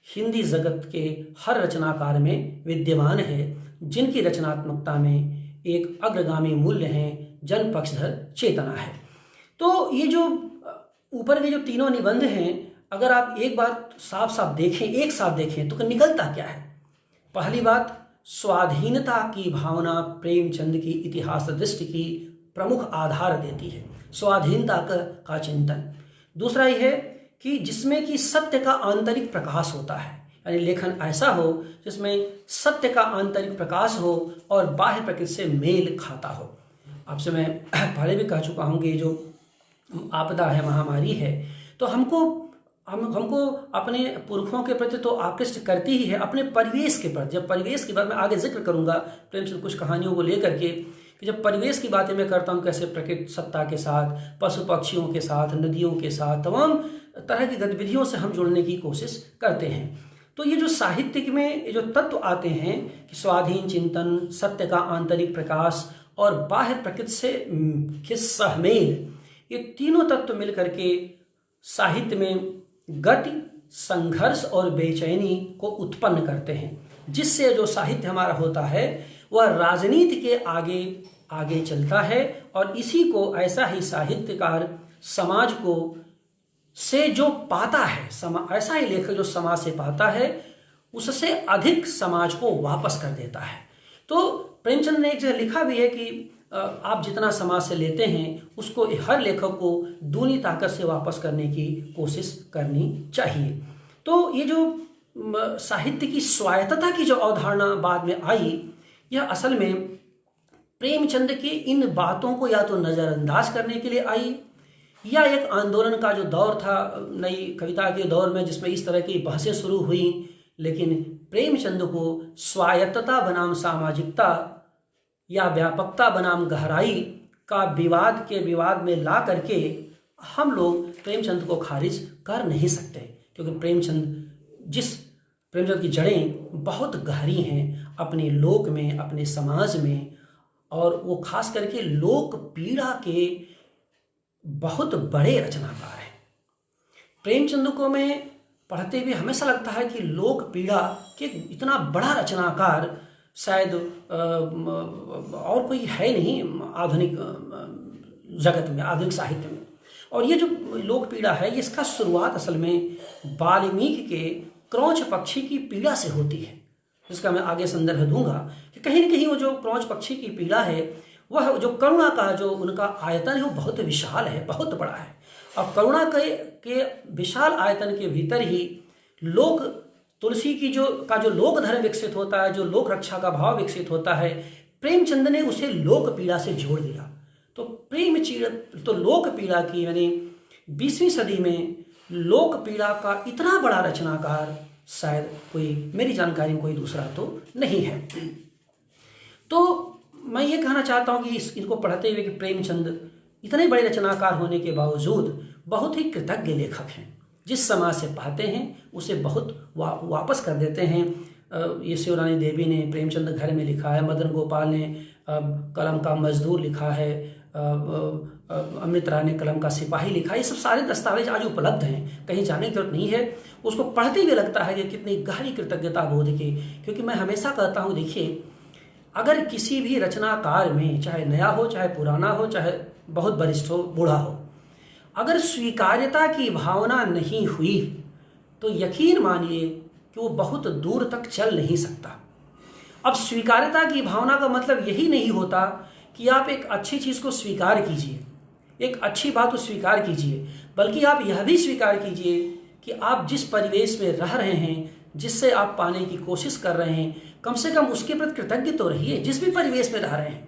हिंदी जगत के हर रचनाकार में विद्यमान है, जिनकी रचनात्मकता में एक अग्रगामी मूल्य है, जन पक्षधर चेतना है। तो ये जो ऊपर के जो तीनों निबंध हैं, अगर आप एक बार साफ साफ देखें, एक साथ देखें, तो निकलता क्या है? पहली बात, स्वाधीनता की भावना प्रेमचंद की इतिहास दृष्टि की प्रमुख आधार देती है, स्वाधीनता का चिंतन। दूसरा यह है कि जिसमें कि सत्य का आंतरिक प्रकाश होता है, यानी लेखन ऐसा हो जिसमें सत्य का आंतरिक प्रकाश हो और बाह्य प्रकृति से मेल खाता हो। आपसे मैं पहले भी कह चुका हूँ कि जो आपदा है, महामारी है, तो हमको अपने पुरखों के प्रति तो आकृष्ट करती ही है, अपने परिवेश के प्रति। जब परिवेश की बात मैं आगे जिक्र करूंगा प्रेमचंद कुछ कहानियों को लेकर के, कि जब परिवेश की बातें मैं करता हूँ, कैसे प्रकृति सत्ता के साथ, पशु पक्षियों के साथ, नदियों के साथ, तमाम तरह की गतिविधियों से हम जुड़ने की कोशिश करते हैं। तो ये जो साहित्य में जो तत्व आते हैं कि स्वाधीन चिंतन, सत्य का आंतरिक प्रकाश और बाह्य प्रकृति से के सहमेल, ये तीनों तत्व मिलकर के साहित्य में गति, संघर्ष और बेचैनी को उत्पन्न करते हैं, जिससे जो साहित्य हमारा होता है वह राजनीति के आगे आगे चलता है। और इसी को ऐसा ही साहित्यकार समाज को से जो पाता है, ऐसा ही लेखक जो समाज से पाता है, उससे अधिक समाज को वापस कर देता है। तो प्रेमचंद ने एक जगह लिखा भी है कि आप जितना समाज से लेते हैं उसको हर लेखक को दूनी ताकत से वापस करने की कोशिश करनी चाहिए। तो ये जो साहित्य की स्वायत्तता की जो अवधारणा बाद में आई, यह असल में प्रेमचंद के इन बातों को या तो नज़रअंदाज करने के लिए आई, या एक आंदोलन का जो दौर था नई कविता के दौर में, जिसमें इस तरह की बहसें शुरू हुई, लेकिन प्रेमचंद को स्वायत्तता बनाम सामाजिकता या व्यापकता बनाम गहराई का विवाद में ला करके हम लोग प्रेमचंद को खारिज कर नहीं सकते, क्योंकि प्रेमचंद की जड़ें बहुत गहरी हैं अपने लोक में, अपने समाज में, और वो खास करके लोक पीड़ा के बहुत बड़े रचनाकार हैं। प्रेमचंद को मैं पढ़ते हुए हमेशा लगता है कि लोक पीड़ा के इतना बड़ा रचनाकार शायद और कोई है नहीं आधुनिक जगत में, आधुनिक साहित्य में। और ये जो लोक पीड़ा है, इसका शुरुआत असल में वाल्मीकि के क्रौंच पक्षी की पीड़ा से होती है, जिसका मैं आगे संदर्भ दूंगा कि कहीं न कहीं वो जो क्रौंच पक्षी की पीड़ा है, वह जो करुणा का जो उनका आयतन है वो बहुत विशाल है, बहुत बड़ा है। अब करुणा के विशाल आयतन के भीतर ही लोक तुलसी की जो लोक धर्म विकसित होता है, जो लोक रक्षा का भाव विकसित होता है, प्रेमचंद ने उसे लोक पीड़ा से जोड़ दिया। तो लोक पीड़ा की, यानी 20वीं सदी में लोक पीड़ा का इतना बड़ा रचनाकार शायद कोई, मेरी जानकारी में कोई दूसरा तो नहीं है। तो मैं ये कहना चाहता हूँ कि इनको पढ़ते हुए कि प्रेमचंद इतने बड़े रचनाकार होने के बावजूद बहुत ही कृतज्ञ लेखक हैं। जिस समाज से पाते हैं उसे बहुत वापस कर देते हैं। ये शिवरानी देवी ने प्रेमचंद घर में लिखा है, मदन गोपाल ने कलम का मजदूर लिखा है, अमृत राय ने कलम का सिपाही लिखा है। ये सब सारे दस्तावेज आज उपलब्ध हैं, कहीं जाने की जरूरत नहीं है। उसको पढ़ते हुए लगता है कि कितनी गहरी कृतज्ञता बोध की, क्योंकि मैं हमेशा कहता हूँ, देखिए, अगर किसी भी रचनाकार में, चाहे नया हो, चाहे पुराना हो, चाहे बहुत वरिष्ठ हो, बूढ़ा हो, अगर स्वीकार्यता की भावना नहीं हुई तो यकीन मानिए कि वो बहुत दूर तक चल नहीं सकता। अब स्वीकार्यता की भावना का मतलब यही नहीं होता कि आप एक अच्छी चीज़ को स्वीकार कीजिए, एक अच्छी बात को स्वीकार कीजिए, बल्कि आप यह भी स्वीकार कीजिए कि आप जिस परिवेश में रह रहे हैं, जिससे आप पाने की कोशिश कर रहे हैं, कम से कम उसके प्रति कृतज्ञ तो रहिए, जिस भी परिवेश में रह रहे हैं।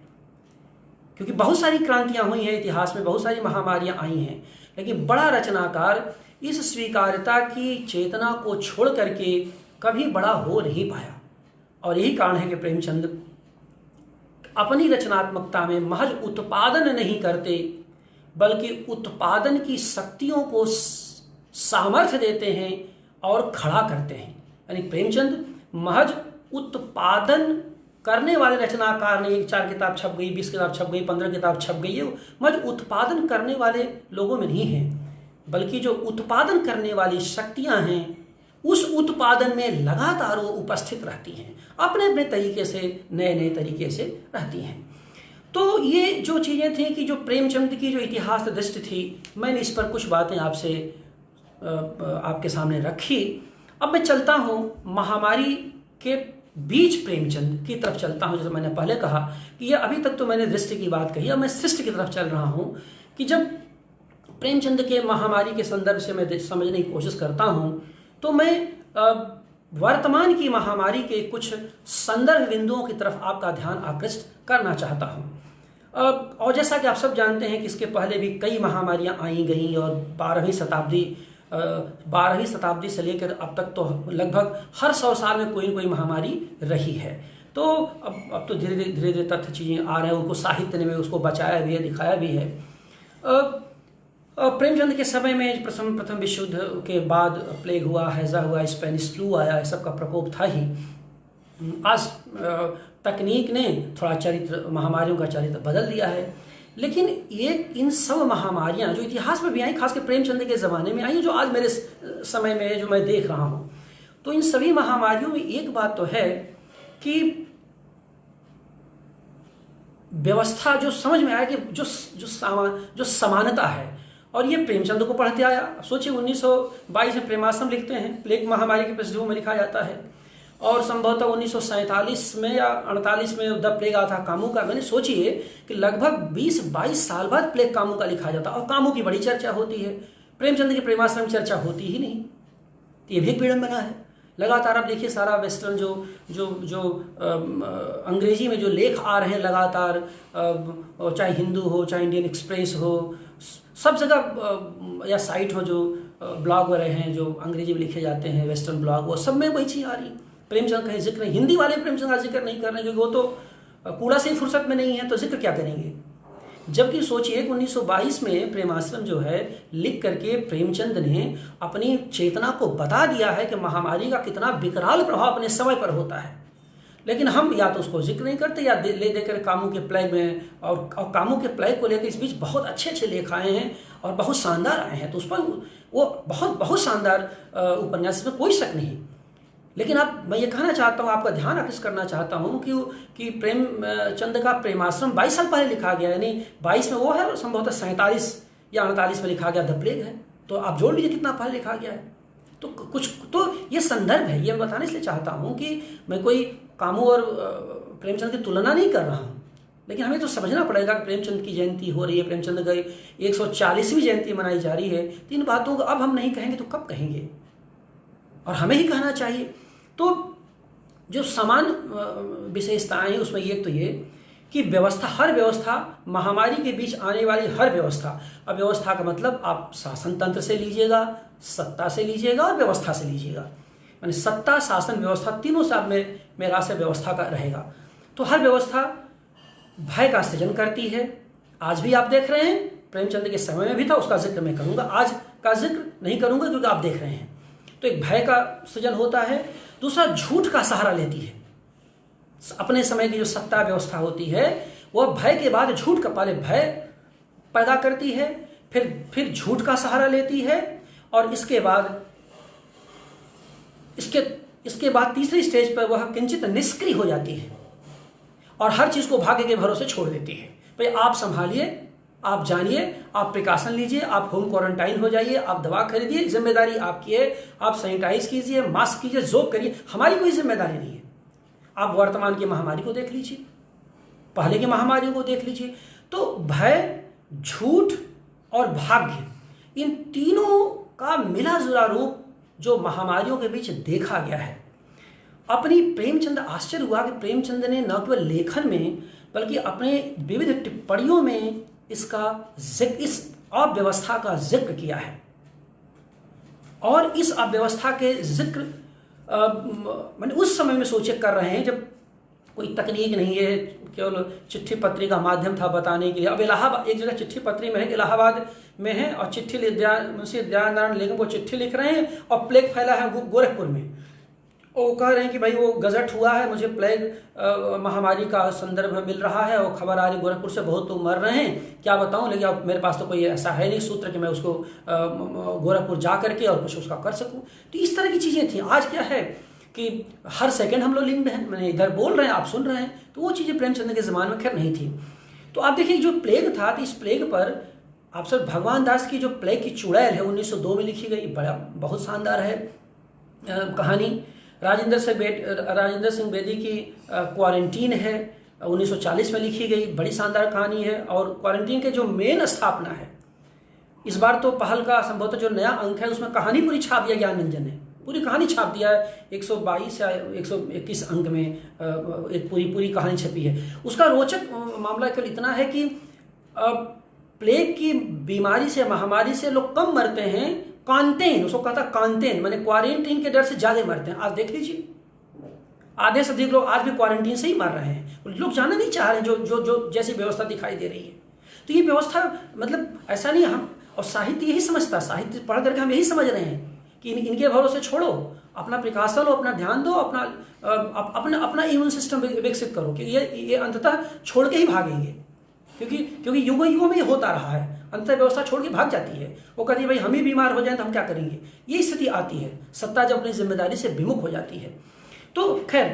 क्योंकि बहुत सारी क्रांतियां हुई हैं इतिहास में, बहुत सारी महामारियां आई हैं, लेकिन बड़ा रचनाकार इस स्वीकार्यता की चेतना को छोड़ करके कभी बड़ा हो नहीं पाया। और यही कारण है कि प्रेमचंद अपनी रचनात्मकता में महज उत्पादन नहीं करते, बल्कि उत्पादन की शक्तियों को सामर्थ्य देते हैं और खड़ा करते हैं। यानी प्रेमचंद महज उत्पादन करने वाले रचनाकार नहीं। 4 किताब छप गई, 20 किताब छप गई, 15 किताब छप गई, ये महज उत्पादन करने वाले लोगों में नहीं है, बल्कि जो उत्पादन करने वाली शक्तियां हैं उस उत्पादन में लगातार वो उपस्थित रहती हैं, अपने अपने तरीके से, नए नए तरीके से रहती हैं। तो ये जो चीज़ें थी कि जो प्रेमचंद की जो इतिहास दृष्टि थी, मैंने इस पर कुछ बातें आपके सामने रखी। अब मैं चलता हूँ महामारी के बीच प्रेमचंद की तरफ चलता हूँ। जैसे मैंने पहले कहा कि ये अभी तक तो मैंने दृष्टि की बात कही, अब मैं सृष्टि की तरफ चल रहा हूँ कि जब प्रेमचंद के महामारी के संदर्भ से मैं समझने की कोशिश करता हूँ तो मैं वर्तमान की महामारी के कुछ संदर्भ बिंदुओं की तरफ आपका ध्यान आकृष्ट करना चाहता हूँ। और जैसा कि आप सब जानते हैं कि इसके पहले भी कई महामारियाँ आई गई और 12वीं शताब्दी से लेकर अब तक तो लगभग हर 100 साल में कोई न कोई महामारी रही है। तो अब तो धीरे धीरे तथ्य चीज़ें आ रहे हैं, उनको साहित्य ने उसको बचाया भी है, दिखाया भी है। प्रेमचंद के समय में प्रथम विश्व युद्ध के बाद प्लेग हुआ, हैजा हुआ, स्पेनिश फ्लू आया, सब का प्रकोप था ही। आज तकनीक ने थोड़ा चरित्र, महामारियों का चरित्र बदल दिया है, लेकिन ये इन सब महामारियां जो इतिहास में भी आई, खासकर प्रेमचंद के ज़माने में आई, जो आज मेरे समय में जो मैं देख रहा हूँ, तो इन सभी महामारियों में एक बात तो है कि व्यवस्था जो समझ में आया कि जो समानता है, और ये प्रेमचंद को पढ़ते आया। सोचिए 1922 में प्रेमाश्रम लिखते हैं, प्लेग महामारी के पृष्ठभूमि में लिखा जाता है, और संभवतः 1947 में या 48 में द प्लेग आता था कामू का। मैंने सोचिए कि लगभग 20-22 साल बाद प्लेग कामू का लिखा जाता, और कामू की बड़ी चर्चा होती है, प्रेमचंद के प्रेमाश्रम की चर्चा होती ही नहीं। ये भी एक विडंबना है। लगातार आप देखिए सारा वेस्टर्न जो अंग्रेजी में जो लेख आ रहे हैं लगातार, चाहे हिंदू हो, चाहे इंडियन एक्सप्रेस हो, सब जगह या साइट हो, जो ब्लॉग वगैरह हैं जो अंग्रेजी में लिखे जाते हैं, वेस्टर्न ब्लॉग, वो सब में वही चीज़ आ रही। प्रेमचंद का जिक्र नहीं, हिंदी वाले प्रेमचंद का जिक्र नहीं कर रहे, क्योंकि वो तो कूड़ा से ही फुर्सत में नहीं है, तो जिक्र क्या करेंगे। जबकि सोचिए 1922 में प्रेमाश्रम जो है लिख करके प्रेमचंद ने अपनी चेतना को बता दिया है कि महामारी का कितना विकराल प्रभाव अपने समय पर होता है, लेकिन हम या तो उसको जिक्र नहीं करते या ले देकर कामू के प्लेग में, और कामू के प्लेग को लेकर इस बीच बहुत अच्छे लेख आए हैं और बहुत शानदार आए हैं, तो उस पर वो बहुत शानदार उपन्यास में कोई शक नहीं। लेकिन अब मैं ये कहना चाहता हूँ, आपका ध्यान आकृष्ट करना चाहता हूँ कि प्रेमचंद का प्रेमाश्रम 22 साल पहले लिखा गया, यानी 22 में वो है और संभवतः 47 या 48 में लिखा गया द प्लेग है। तो आप जोड़ लीजिए कितना पहले लिखा गया है। तो कुछ तो ये संदर्भ है, ये मैं बताने इसलिए चाहता हूँ कि मैं कोई कामू और प्रेमचंद की तुलना नहीं कर रहा हूँ, लेकिन हमें तो समझना पड़ेगा कि प्रेमचंद की जयंती हो रही है, प्रेमचंद की 140वीं जयंती मनाई जा रही है। तीन बातों को अब हम नहीं कहेंगे तो कब कहेंगे, और हमें ही कहना चाहिए। तो जो समान विशेषताएं हैं उसमें एक तो ये कि व्यवस्था, हर व्यवस्था, महामारी के बीच आने वाली हर व्यवस्था, अब व्यवस्था का मतलब आप शासन तंत्र से लीजिएगा, सत्ता से लीजिएगा और व्यवस्था से लीजिएगा, यानी सत्ता, शासन, व्यवस्था, तीनों से आप में मेरा से व्यवस्था का रहेगा। तो हर व्यवस्था भय का सृजन करती है। आज भी आप देख रहे हैं, प्रेमचंद के समय में भी था, उसका जिक्र मैं करूंगा, आज का जिक्र नहीं करूंगा क्योंकि आप देख रहे हैं। तो एक भय का सृजन होता है, दूसरा झूठ का सहारा लेती है। अपने समय की जो सत्ता व्यवस्था होती है वह भय के बाद झूठ का, पहले भय पैदा करती है, फिर झूठ का सहारा लेती है, और इसके बाद तीसरी स्टेज पर वह किंचित निष्क्रिय हो जाती है और हर चीज को भाग्य के भरोसे छोड़ देती है। भाई आप संभालिए, आप जानिए, आप प्रिकॉशन लीजिए, आप होम क्वारंटाइन हो जाइए, आप दवा खरीदिए, जिम्मेदारी आपकी है, आप सैनिटाइज कीजिए, मास्क कीजिए, जोक करिए, हमारी कोई जिम्मेदारी नहीं है। आप वर्तमान की महामारी को देख लीजिए, पहले की महामारियों को देख लीजिए। तो भय, झूठ और भाग्य, इन तीनों का मिला जुला रूप जो महामारियों के बीच देखा गया है। अपनी प्रेमचंद, आश्चर्य हुआ कि प्रेमचंद ने न केवल लेखन में बल्कि अपने विविध टिप्पणियों में इसका जिक्र, इस अव्यवस्था का जिक्र किया है। और इस अव्यवस्था के जिक्र मैंने उस समय में सोचे कर रहे हैं जब कोई तकनीक नहीं है, केवल चिट्ठी पत्री का माध्यम था बताने के लिए। अब इलाहाबाद, एक जगह चिट्ठी पत्री में है, इलाहाबाद में है, और मुंशी दयानारायण लेखन को चिट्ठी लिख रहे हैं और प्लेग फैला है गोरखपुर में, वो कह रहे हैं कि भाई वो गजट हुआ है, मुझे प्लेग महामारी का संदर्भ मिल रहा है और खबर आ रही गोरखपुर से बहुत लोग मर रहे हैं, क्या बताऊं, लेकिन अब मेरे पास तो कोई ऐसा है नहीं सूत्र कि मैं उसको गोरखपुर जा करके और कुछ उसका कर सकूं। तो इस तरह की चीज़ें थी। आज क्या है कि हर सेकंड हम लोग लिंक्ड हैं, मैंने इधर बोल रहे हैं आप सुन रहे हैं, तो वो चीज़ें प्रेमचंद के ज़माने में खैर नहीं थी। तो आप देखिए जो प्लेग था, तो इस प्लेग पर आप सब भगवान दास की जो प्लेग की चुड़ैल है 1902 में लिखी गई, बड़ा बहुत शानदार है कहानी। राजेंद्र सिंह बेदी की क्वारंटीन है 1940 में लिखी गई, बड़ी शानदार कहानी है। और क्वारंटीन के जो मेन स्थापना है, इस बार तो पहल का संभवतः जो नया अंक है उसमें कहानी पूरी छाप दिया ज्ञानरंजन ने, पूरी कहानी छाप दिया है। 122 या 121 अंक में एक पूरी कहानी छपी है। उसका रोचक मामला केवल इतना है कि प्लेग की बीमारी से, महामारी से लोग कम मरते हैं, क्वारंटाइन उसको कहता क्वारंटाइन, मैंने क्वारंटीन के डर से ज्यादा मरते हैं। आज देख लीजिए, आधे से अधिक लोग आज भी क्वारंटीन से ही मर रहे हैं, लोग जाना नहीं चाह रहे, जो जैसी व्यवस्था दिखाई दे रही है। तो ये व्यवस्था मतलब ऐसा नहीं, हम और साहित्य यही समझता, साहित्य पढ़ करके हम यही समझ रहे हैं कि इनके भरोसे छोड़ो, अपना प्रिकॉशन लो, अपना ध्यान दो, अपना इम्यून सिस्टम विकसित करो कि ये अंततः छोड़ के ही भागेंगे, क्योंकि युगों में ये होता रहा है, अंतर व्यवस्था छोड़ के भाग जाती है। वो कहती है भाई हम ही बीमार हो जाएं तो हम क्या करेंगे, ये स्थिति आती है, सत्ता जब अपनी जिम्मेदारी से विमुख हो जाती है। तो खैर,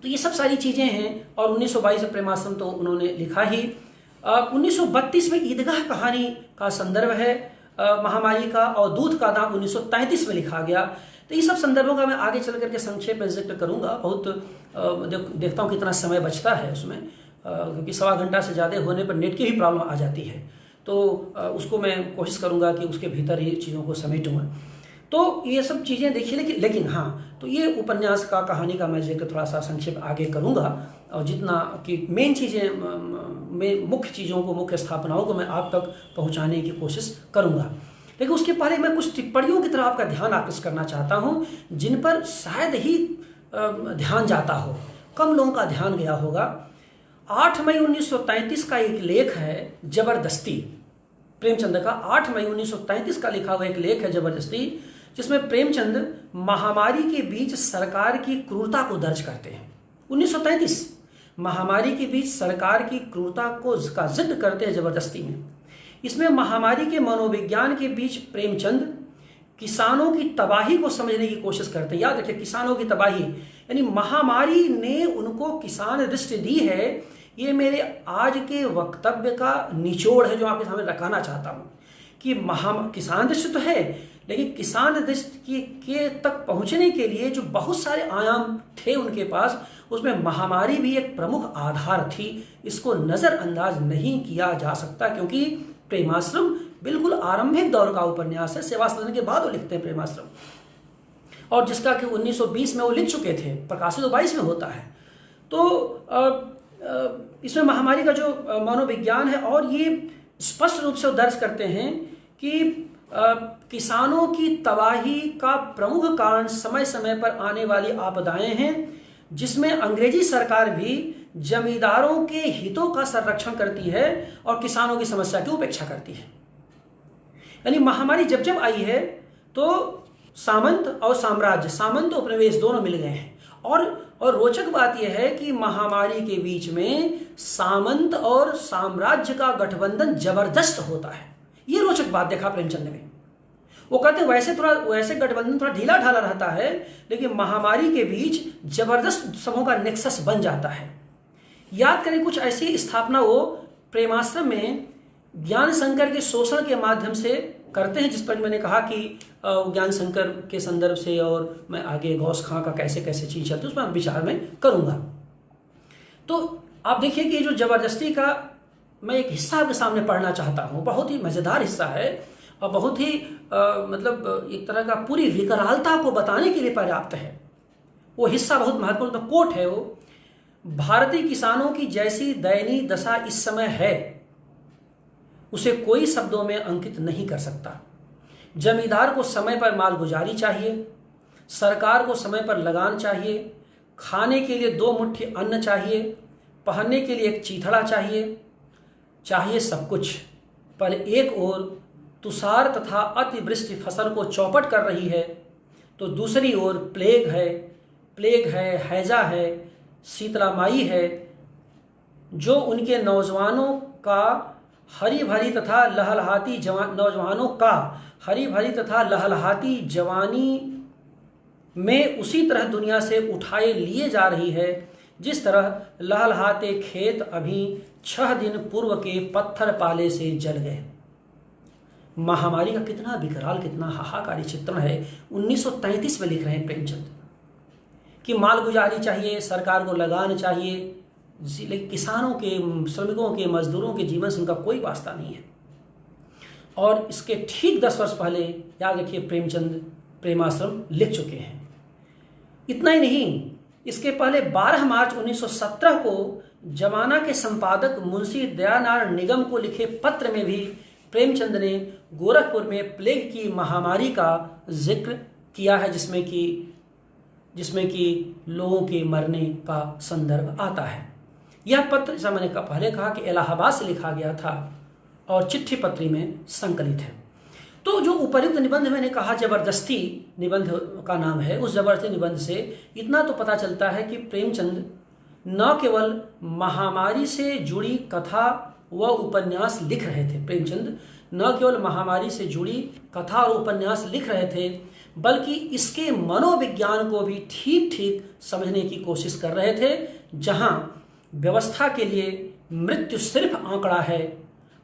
तो ये सब सारी चीजें हैं। और 1922 में प्रेमाश्रम तो उन्होंने लिखा ही। 1932 में ईदगाह कहानी का संदर्भ है महामारी का, और दूध का दाम 1933 में लिखा गया। तो ये सब संदर्भों का मैं आगे चल करके संक्षेप में जिक्र करूंगा। बहुत देखता हूँ कितना समय बचता है उसमें, क्योंकि 1.25 घंटा से ज़्यादा होने पर नेट की भी प्रॉब्लम आ जाती है, तो उसको मैं कोशिश करूंगा कि उसके भीतर ये चीज़ों को समेटूंगा। तो ये सब चीज़ें देखिए, लेकिन हाँ, तो ये उपन्यास का कहानी का मैं जिक्र थोड़ा सा संक्षेप आगे करूंगा, और जितना कि मेन चीज़ें में मुख्य चीज़ों को, मुख्य स्थापनाओं को मैं आप तक पहुंचाने की कोशिश करूंगा। लेकिन उसके पहले मैं कुछ टिप्पणियों की तरफ आपका ध्यान आकृष्ट करना चाहता हूं, जिन पर शायद ही ध्यान जाता हो, कम लोगों का ध्यान गया होगा। 8 मई 1933 का एक लेख है जबरदस्ती, प्रेमचंद का 8 मई 1933 का लिखा हुआ एक लेख है जबरदस्ती, जिसमें प्रेमचंद महामारी के बीच सरकार की क्रूरता को दर्ज करते हैं। 1933 महामारी के बीच सरकार की क्रूरता को का जिक्र करते हैं जबरदस्ती में। इसमें महामारी के मनोविज्ञान के बीच प्रेमचंद किसानों की तबाही को समझने की कोशिश करते हैं। याद रखिए, किसानों की तबाही, यानी महामारी ने उनको किसान दृष्टि दी है। ये मेरे आज के वक्तव्य का निचोड़ है जो आपके सामने रखाना चाहता हूं कि किसान दृष्टि तो है, लेकिन किसान दृष्टि के तक पहुंचने के लिए जो बहुत सारे आयाम थे उनके पास, उसमें महामारी भी एक प्रमुख आधार थी। इसको नजरअंदाज नहीं किया जा सकता, क्योंकि प्रेमाश्रम बिल्कुल आरंभिक दौर का उपन्यास है। सेवा सदन के बाद वो लिखते हैं प्रेमाश्रम, और जिसका कि 1920 में वो लिख चुके थे, प्रकाशित 22 में होता है। तो इसमें महामारी का जो मनोविज्ञान है, और ये स्पष्ट रूप से दर्ज करते हैं कि किसानों की तबाही का प्रमुख कारण समय समय पर आने वाली आपदाएं हैं, जिसमें अंग्रेजी सरकार भी जमींदारों के हितों का संरक्षण करती है और किसानों की समस्या की उपेक्षा करती है। यानी महामारी जब जब आई है तो सामंत और साम्राज्य, सामंत उपनिवेश दोनों मिल गए हैं। और रोचक बात यह है कि महामारी के बीच में सामंत और साम्राज्य का गठबंधन जबरदस्त होता है। ये रोचक बात देखा प्रेमचंद ने। वो कहते हैं वैसे गठबंधन थोड़ा ढीला ढाला रहता है, लेकिन महामारी के बीच जबरदस्त समूह का नेक्सस बन जाता है। याद करें, कुछ ऐसी स्थापना वो प्रेमाश्रम में ज्ञान शंकर के शोषण के माध्यम से करते हैं, जिस पर मैंने कहा कि ज्ञान शंकर के संदर्भ से, और मैं आगे गौस खां का कैसे कैसे चीज चलती है उस पर विचार में करूंगा। तो आप देखिए कि जो जबरदस्ती का मैं एक हिस्सा आपके सामने पढ़ना चाहता हूं, बहुत ही मजेदार हिस्सा है और बहुत ही मतलब एक तरह का पूरी विकरालता को बताने के लिए पर्याप्त है। वो हिस्सा बहुत महत्वपूर्ण कोट है वो। भारतीय किसानों की जैसी दयनीय दशा इस समय है, उसे कोई शब्दों में अंकित नहीं कर सकता। जमींदार को समय पर मालगुजारी चाहिए, सरकार को समय पर लगान चाहिए, खाने के लिए 2 मुट्ठी अन्न चाहिए, पहनने के लिए एक चीथड़ा चाहिए सब कुछ। पर एक ओर तुषार तथा अतिवृष्टि फसल को चौपट कर रही है, तो दूसरी ओर प्लेग है प्लेग है, हैजा है, शीतला माई है, जो उनके नौजवानों का हरी भरी तथा लहलहाती नौजवानों का हरी भरी तथा लहलहाती जवानी में उसी तरह दुनिया से उठाए लिए जा रही है जिस तरह लहलहाते खेत अभी 6 दिन पूर्व के पत्थर पाले से जल गए। महामारी का कितना विकराल, कितना हाहाकारी चित्रण है 1933 में लिख रहे हैं प्रेमचंद कि मालगुजारी चाहिए, सरकार को लगान चाहिए, लेकिन किसानों के, श्रमिकों के, मजदूरों के जीवन से उनका कोई वास्ता नहीं है। और इसके ठीक 10 वर्ष पहले याद रखिए प्रेमचंद प्रेमाश्रम लिख चुके हैं। इतना ही नहीं, इसके पहले 12 मार्च 1917 को जमाना के संपादक मुंशी दयानारायण निगम को लिखे पत्र में भी प्रेमचंद ने गोरखपुर में प्लेग की महामारी का जिक्र किया है, जिसमें कि लोगों के मरने का संदर्भ आता है। यह पत्र, जैसा मैंने पहले कहा कि इलाहाबाद से लिखा गया था और चिट्ठी पत्री में संकलित है। तो जो उपर्युक्त निबंध मैंने कहा जबरदस्ती निबंध का नाम है, उस जबरदस्ती निबंध से इतना तो पता चलता है कि प्रेमचंद न केवल महामारी से जुड़ी कथा व उपन्यास लिख रहे थे, प्रेमचंद न केवल महामारी से जुड़ी कथा और उपन्यास लिख रहे थे, बल्कि इसके मनोविज्ञान को भी ठीक ठीक समझने की कोशिश कर रहे थे, जहां व्यवस्था के लिए मृत्यु सिर्फ आंकड़ा है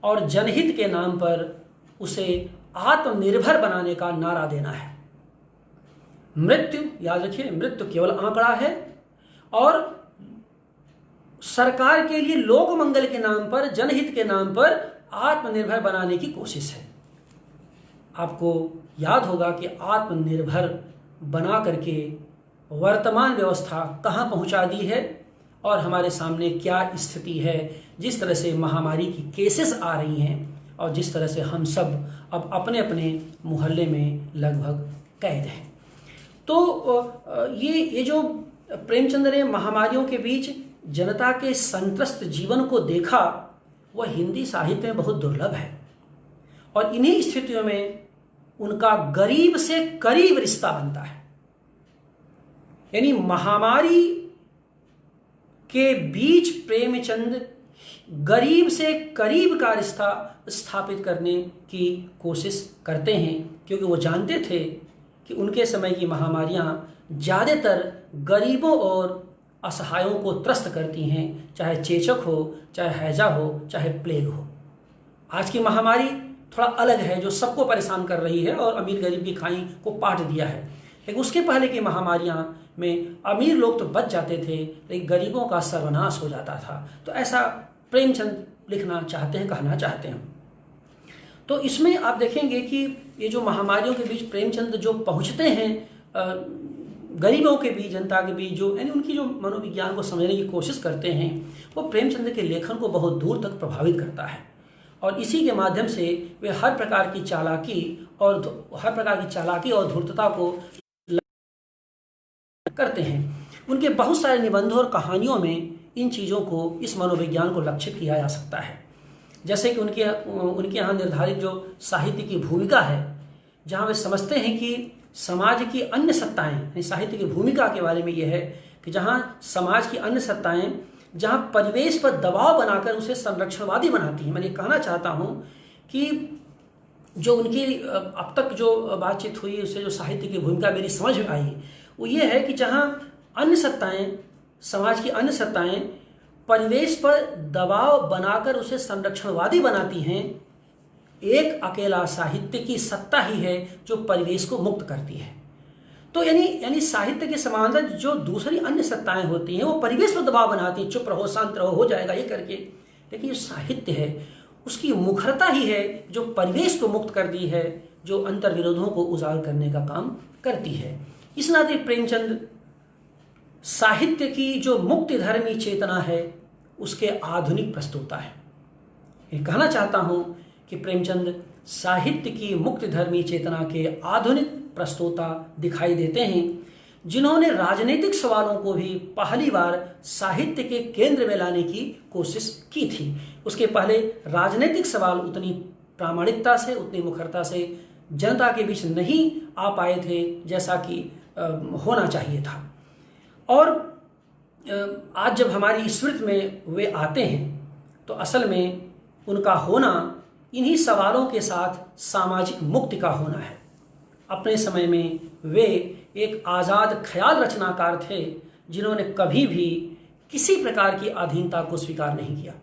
और जनहित के नाम पर उसे आत्मनिर्भर बनाने का नारा देना है। मृत्यु, याद रखिए, मृत्यु केवल आंकड़ा है और सरकार के लिए लोक मंगल के नाम पर, जनहित के नाम पर आत्मनिर्भर बनाने की कोशिश है। आपको याद होगा कि आत्मनिर्भर बना करके वर्तमान व्यवस्था कहां पहुंचा दी है और हमारे सामने क्या स्थिति है, जिस तरह से महामारी की केसेस आ रही हैं और जिस तरह से हम सब अब अपने अपने मोहल्ले में लगभग कैद हैं। तो ये जो प्रेमचंद ने महामारियों के बीच जनता के संत्रस्त जीवन को देखा, वह हिंदी साहित्य में बहुत दुर्लभ है और इन्हीं स्थितियों में उनका गरीब से करीब रिश्ता बनता है। यानी महामारी के बीच प्रेमचंद गरीब से करीब का रिश्ता स्थापित करने की कोशिश करते हैं, क्योंकि वो जानते थे कि उनके समय की महामारियां ज़्यादातर गरीबों और असहायों को त्रस्त करती हैं, चाहे चेचक हो, चाहे हैजा हो, चाहे प्लेग हो। आज की महामारी थोड़ा अलग है, जो सबको परेशान कर रही है और अमीर गरीब की खाई को पाट दिया है, लेकिन उसके पहले की महामारियां में अमीर लोग तो बच जाते थे, लेकिन गरीबों का सर्वनाश हो जाता था। तो ऐसा प्रेमचंद लिखना चाहते हैं, कहना चाहते हैं। तो इसमें आप देखेंगे कि ये जो महामारियों के बीच प्रेमचंद जो पहुंचते हैं गरीबों के बीच, जनता के बीच, जो यानी उनकी जो मनोविज्ञान को समझने की कोशिश करते हैं, वो प्रेमचंद के लेखन को बहुत दूर तक प्रभावित करता है और इसी के माध्यम से वे हर प्रकार की चालाकी और धूर्तता को करते हैं। उनके बहुत सारे निबंधों और कहानियों में इन चीज़ों को, इस मनोविज्ञान को लक्षित किया जा सकता है। जैसे कि उनके यहाँ निर्धारित जो साहित्य की भूमिका है, जहाँ वे समझते हैं कि समाज की अन्य सत्ताएं, साहित्य की भूमिका के बारे में यह है कि जहाँ समाज की अन्य सत्ताएं जहाँ परिवेश पर दबाव बनाकर उसे संरक्षणवादी बनाती हैं। मैं ये कहना चाहता हूँ कि जो उनकी अब तक जो बातचीत हुई, उससे जो साहित्य की भूमिका मेरी समझ में आई, वो ये है कि जहाँ अन्य सत्ताएं, समाज की अन्य सत्ताएं परिवेश पर दबाव बनाकर उसे संरक्षणवादी बनाती हैं, एक अकेला साहित्य की सत्ता ही है जो परिवेश को मुक्त करती है। तो यानी साहित्य के समानांतर जो दूसरी अन्य सत्ताएं होती हैं, वो परिवेश पर दबाव बनाती हैं, चुप रहो, शांत रहो, हो जाएगा ये करके। लेकिन जो साहित्य है उसकी मुखरता ही है जो परिवेश को मुक्त करती है, जो अंतर विरोधों को उजागर करने का काम करती है। इस नाते प्रेमचंद साहित्य की जो मुक्ति धर्मी चेतना है उसके आधुनिक प्रस्तुता है। ये कहना चाहता हूं कि प्रेमचंद साहित्य की मुक्ति धर्मी चेतना के आधुनिक प्रस्तोता दिखाई देते हैं, जिन्होंने राजनीतिक सवालों को भी पहली बार साहित्य के केंद्र में लाने की कोशिश की थी। उसके पहले राजनीतिक सवाल उतनी प्रामाणिकता से, उतनी मुखरता से जनता के बीच नहीं आ पाए थे जैसा कि होना चाहिए था। और आज जब हमारी स्मृति में वे आते हैं तो असल में उनका होना इन्हीं सवालों के साथ सामाजिक मुक्ति का होना है। अपने समय में वे एक आज़ाद ख्याल रचनाकार थे जिन्होंने कभी भी किसी प्रकार की अधीनता को स्वीकार नहीं किया।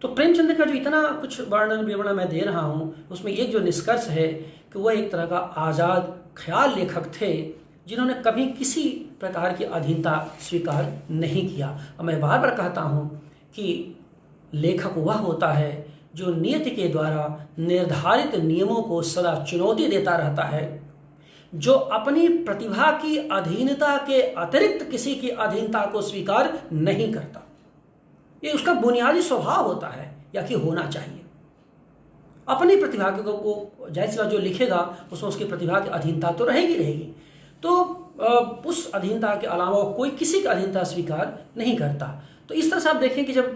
तो प्रेमचंद का जो इतना कुछ वर्णन विवरण मैं दे रहा हूँ उसमें एक जो निष्कर्ष है कि वह एक तरह का आज़ाद ख्याल लेखक थे जिन्होंने कभी किसी प्रकार की अधीनता स्वीकार नहीं किया। और मैं बार बार कहता हूँ कि लेखक वह होता है जो नियति के द्वारा निर्धारित नियमों को सदा चुनौती देता रहता है, जो अपनी प्रतिभा की अधीनता के अतिरिक्त किसी की अधीनता को स्वीकार नहीं करता। ये उसका बुनियादी स्वभाव होता है या कि होना चाहिए। अपनी प्रतिभा को जाहिर सी बात जो लिखेगा उसमें उसकी प्रतिभा की अधीनता तो रहेगी, तो उस अधीनता के अलावा कोई किसी की अधीनता स्वीकार नहीं करता। तो इस तरह से आप देखें कि जब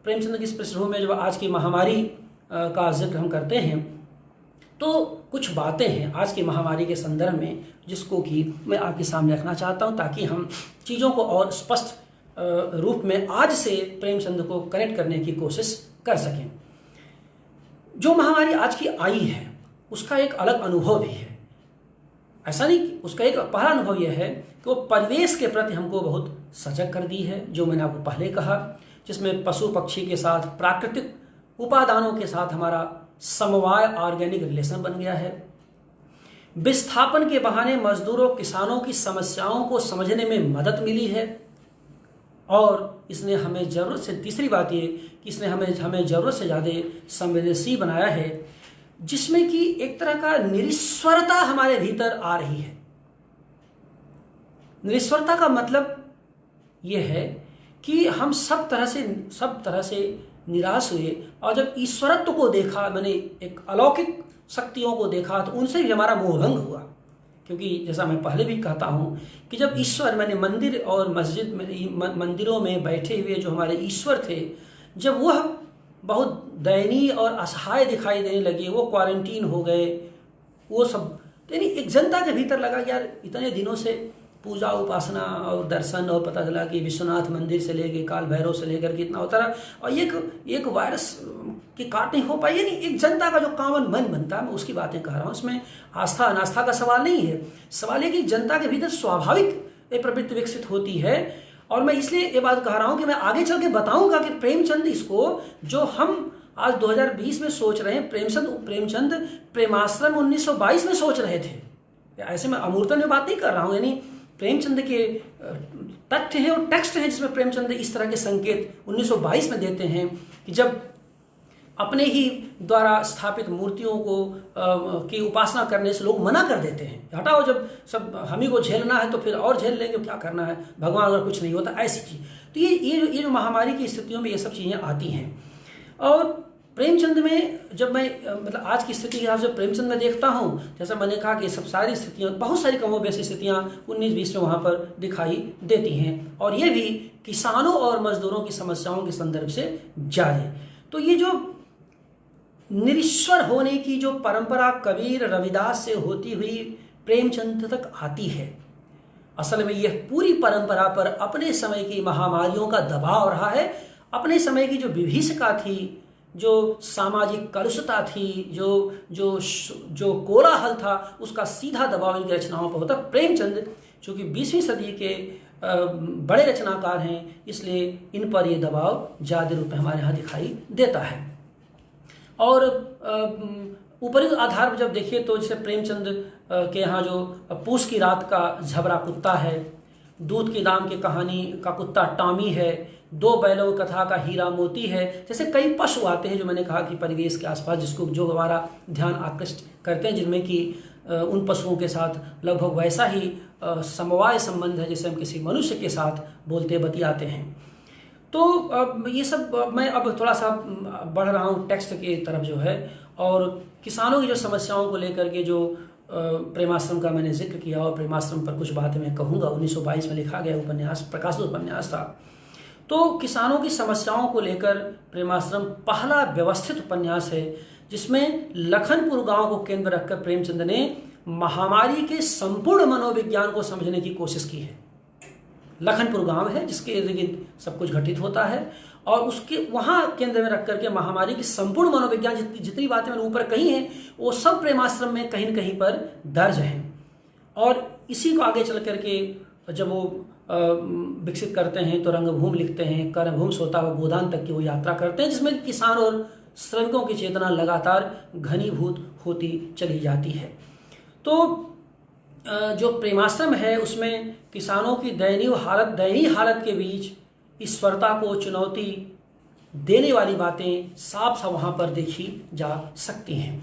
प्रेमचंद की इस पृष्ठभूमि में जब आज की महामारी का जिक्र हम करते हैं तो कुछ बातें हैं आज की महामारी के संदर्भ में जिसको कि मैं आपके सामने रखना चाहता हूं ताकि हम चीज़ों को और स्पष्ट रूप में आज से प्रेमचंद को कनेक्ट करने की कोशिश कर सकें। जो महामारी आज की आई है उसका एक अलग अनुभव भी है। ऐसा नहीं कि उसका एक पहला अनुभव यह है कि वो परिवेश के प्रति हमको बहुत सजग कर दी है, जो मैंने आपको पहले कहा, जिसमें पशु पक्षी के साथ प्राकृतिक उपादानों के साथ हमारा समवाय ऑर्गेनिक रिलेशन बन गया है। विस्थापन के बहाने मजदूरों किसानों की समस्याओं को समझने में मदद मिली है और इसने हमें जरूरत से, तीसरी बात ये कि इसने हमें जरूरत से ज़्यादा संवेदनशील बनाया है, जिसमें कि एक तरह का निरीश्वरता हमारे भीतर आ रही है। निरीश्वरता का मतलब ये है कि हम सब तरह से निराश हुए और जब ईश्वरत्व को देखा, मैंने एक अलौकिक शक्तियों को देखा तो उनसे भी हमारा मोहभंग हुआ। क्योंकि जैसा मैं पहले भी कहता हूँ कि जब ईश्वर, मैंने मंदिर और मस्जिद में मंदिरों में बैठे हुए जो हमारे ईश्वर थे, जब वह बहुत दयनीय और असहाय दिखाई देने लगे, वो क्वारंटीन हो गए, वो सब, यानी एक जनता के भीतर लगा कि यार इतने दिनों से पूजा उपासना और दर्शन और पता चला कि विश्वनाथ मंदिर से लेके काल भैरव से लेकर के इतना होता रहा और एक वायरस की काट नहीं हो पाई। यानी एक जनता का जो कॉमन मन बनता है, मैं उसकी बातें कह रहा हूँ। इसमें आस्था अनास्था का सवाल नहीं है, सवाल है कि जनता के भीतर स्वाभाविक एक प्रवृत्ति विकसित होती है। और मैं इसलिए ये बात कह रहा हूँ कि मैं आगे चल के बताऊंगा कि प्रेमचंद इसको जो हम आज 2020 में सोच रहे हैं, प्रेमचंद प्रेमाश्रम 1922 में सोच रहे थे। ऐसे मैं अमूर्तन में बात नहीं कर रहा हूँ, यानी प्रेमचंद के तथ्य हैं और टेक्स्ट हैं जिसमें प्रेमचंद इस तरह के संकेत 1922 में देते हैं कि जब अपने ही द्वारा स्थापित मूर्तियों को की उपासना करने से लोग मना कर देते हैं, हटाओ, जब सब हम ही को झेलना है तो फिर और झेल लेंगे, क्या करना है, भगवान अगर कुछ नहीं होता, ऐसी चीज़। तो ये जो महामारी की स्थितियों में ये सब चीज़ें आती हैं। और प्रेमचंद में जब मैं मतलब आज की स्थिति के हिसाब से प्रेमचंद में देखता हूँ, जैसा मैंने कहा कि सब सारी स्थितियाँ, बहुत सारी कमोबेश स्थितियाँ 19-20 में वहाँ पर दिखाई देती हैं और ये भी किसानों और मजदूरों की समस्याओं के संदर्भ से जारी। तो ये जो निरीश्वर होने की जो परंपरा कबीर रविदास से होती हुई प्रेमचंद तक आती है, असल में यह पूरी परंपरा पर अपने समय की महामारियों का दबाव रहा है। अपने समय की जो विभीषिका थी, जो सामाजिक कलुषता थी, जो कोलाहल था, उसका सीधा दबाव इनकी रचनाओं पर होता। प्रेमचंद चूँकि 20वीं सदी के बड़े रचनाकार हैं, इसलिए इन पर यह दबाव ज़्यादा रूप में हमारे यहाँ दिखाई देता है। और ऊपरी आधार पर जब देखिए तो जैसे प्रेमचंद के यहाँ जो पूस की रात का झबरा कुत्ता है, दूध की दाम की कहानी का कुत्ता टॉमी है, दो बैलों कथा का हीरा मोती है, जैसे कई पशु आते हैं जो मैंने कहा कि परिवेश के आसपास जिसको जो हमारा ध्यान आकृष्ट करते हैं, जिनमें कि उन पशुओं के साथ लगभग वैसा ही समवाय संबंध है जैसे हम किसी मनुष्य के साथ बोलते बतियाते हैं। तो ये सब मैं अब थोड़ा सा बढ़ रहा हूँ टेक्स्ट की तरफ जो है, और किसानों की जो समस्याओं को लेकर के जो प्रेमाश्रम का मैंने जिक्र किया और प्रेमाश्रम पर कुछ बातें मैं कहूँगा। 1922 में लिखा गया उपन्यास, प्रकाशित उपन्यास था। तो किसानों की समस्याओं को लेकर प्रेमाश्रम पहला व्यवस्थित उपन्यास है जिसमें लखनपुर गांव को केंद्र रखकर प्रेमचंद ने महामारी के संपूर्ण मनोविज्ञान को समझने की कोशिश की है। लखनपुर गांव है जिसके इर्द गिर्द सब कुछ घटित होता है, और उसके वहां केंद्र में रख करके महामारी की संपूर्ण मनोविज्ञान जितनी बातें मैंने ऊपर कही हैं वो सब प्रेमाश्रम में कहीं न कहीं पर दर्ज हैं। और इसी को आगे चल करके जब वो विकसित करते हैं तो रंगभूमि लिखते हैं, कर्णभूमि से होता हुआ गोदान तक की वो यात्रा करते हैं, जिसमें किसान और श्रमिकों की चेतना लगातार घनीभूत होती चली जाती है। तो जो प्रेमाश्रम है उसमें किसानों की दयनीय हालत के बीच ईश्वरता को चुनौती देने वाली बातें साफ साफ वहाँ पर देखी जा सकती हैं।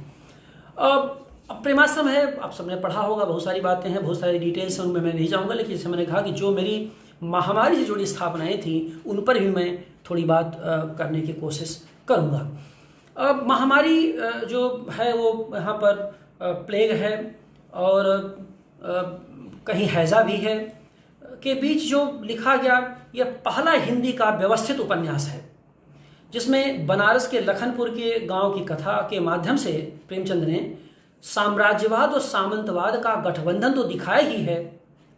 अब प्रेमाश्रम है, आप सबने पढ़ा होगा, बहुत सारी बातें हैं, बहुत सारी डिटेल्स हैं, उनमें मैं नहीं जाऊँगा, लेकिन जैसे मैंने कहा कि जो मेरी महामारी से जुड़ी स्थापनाएँ थी उन पर भी मैं थोड़ी बात करने की कोशिश करूँगा। अब महामारी जो है वो यहाँ पर प्लेग है और कहीं हैजा भी है के बीच जो लिखा गया यह पहला हिंदी का व्यवस्थित उपन्यास है, जिसमें बनारस के लखनपुर के गांव की कथा के माध्यम से प्रेमचंद ने साम्राज्यवाद और सामंतवाद का गठबंधन तो दिखाया ही है,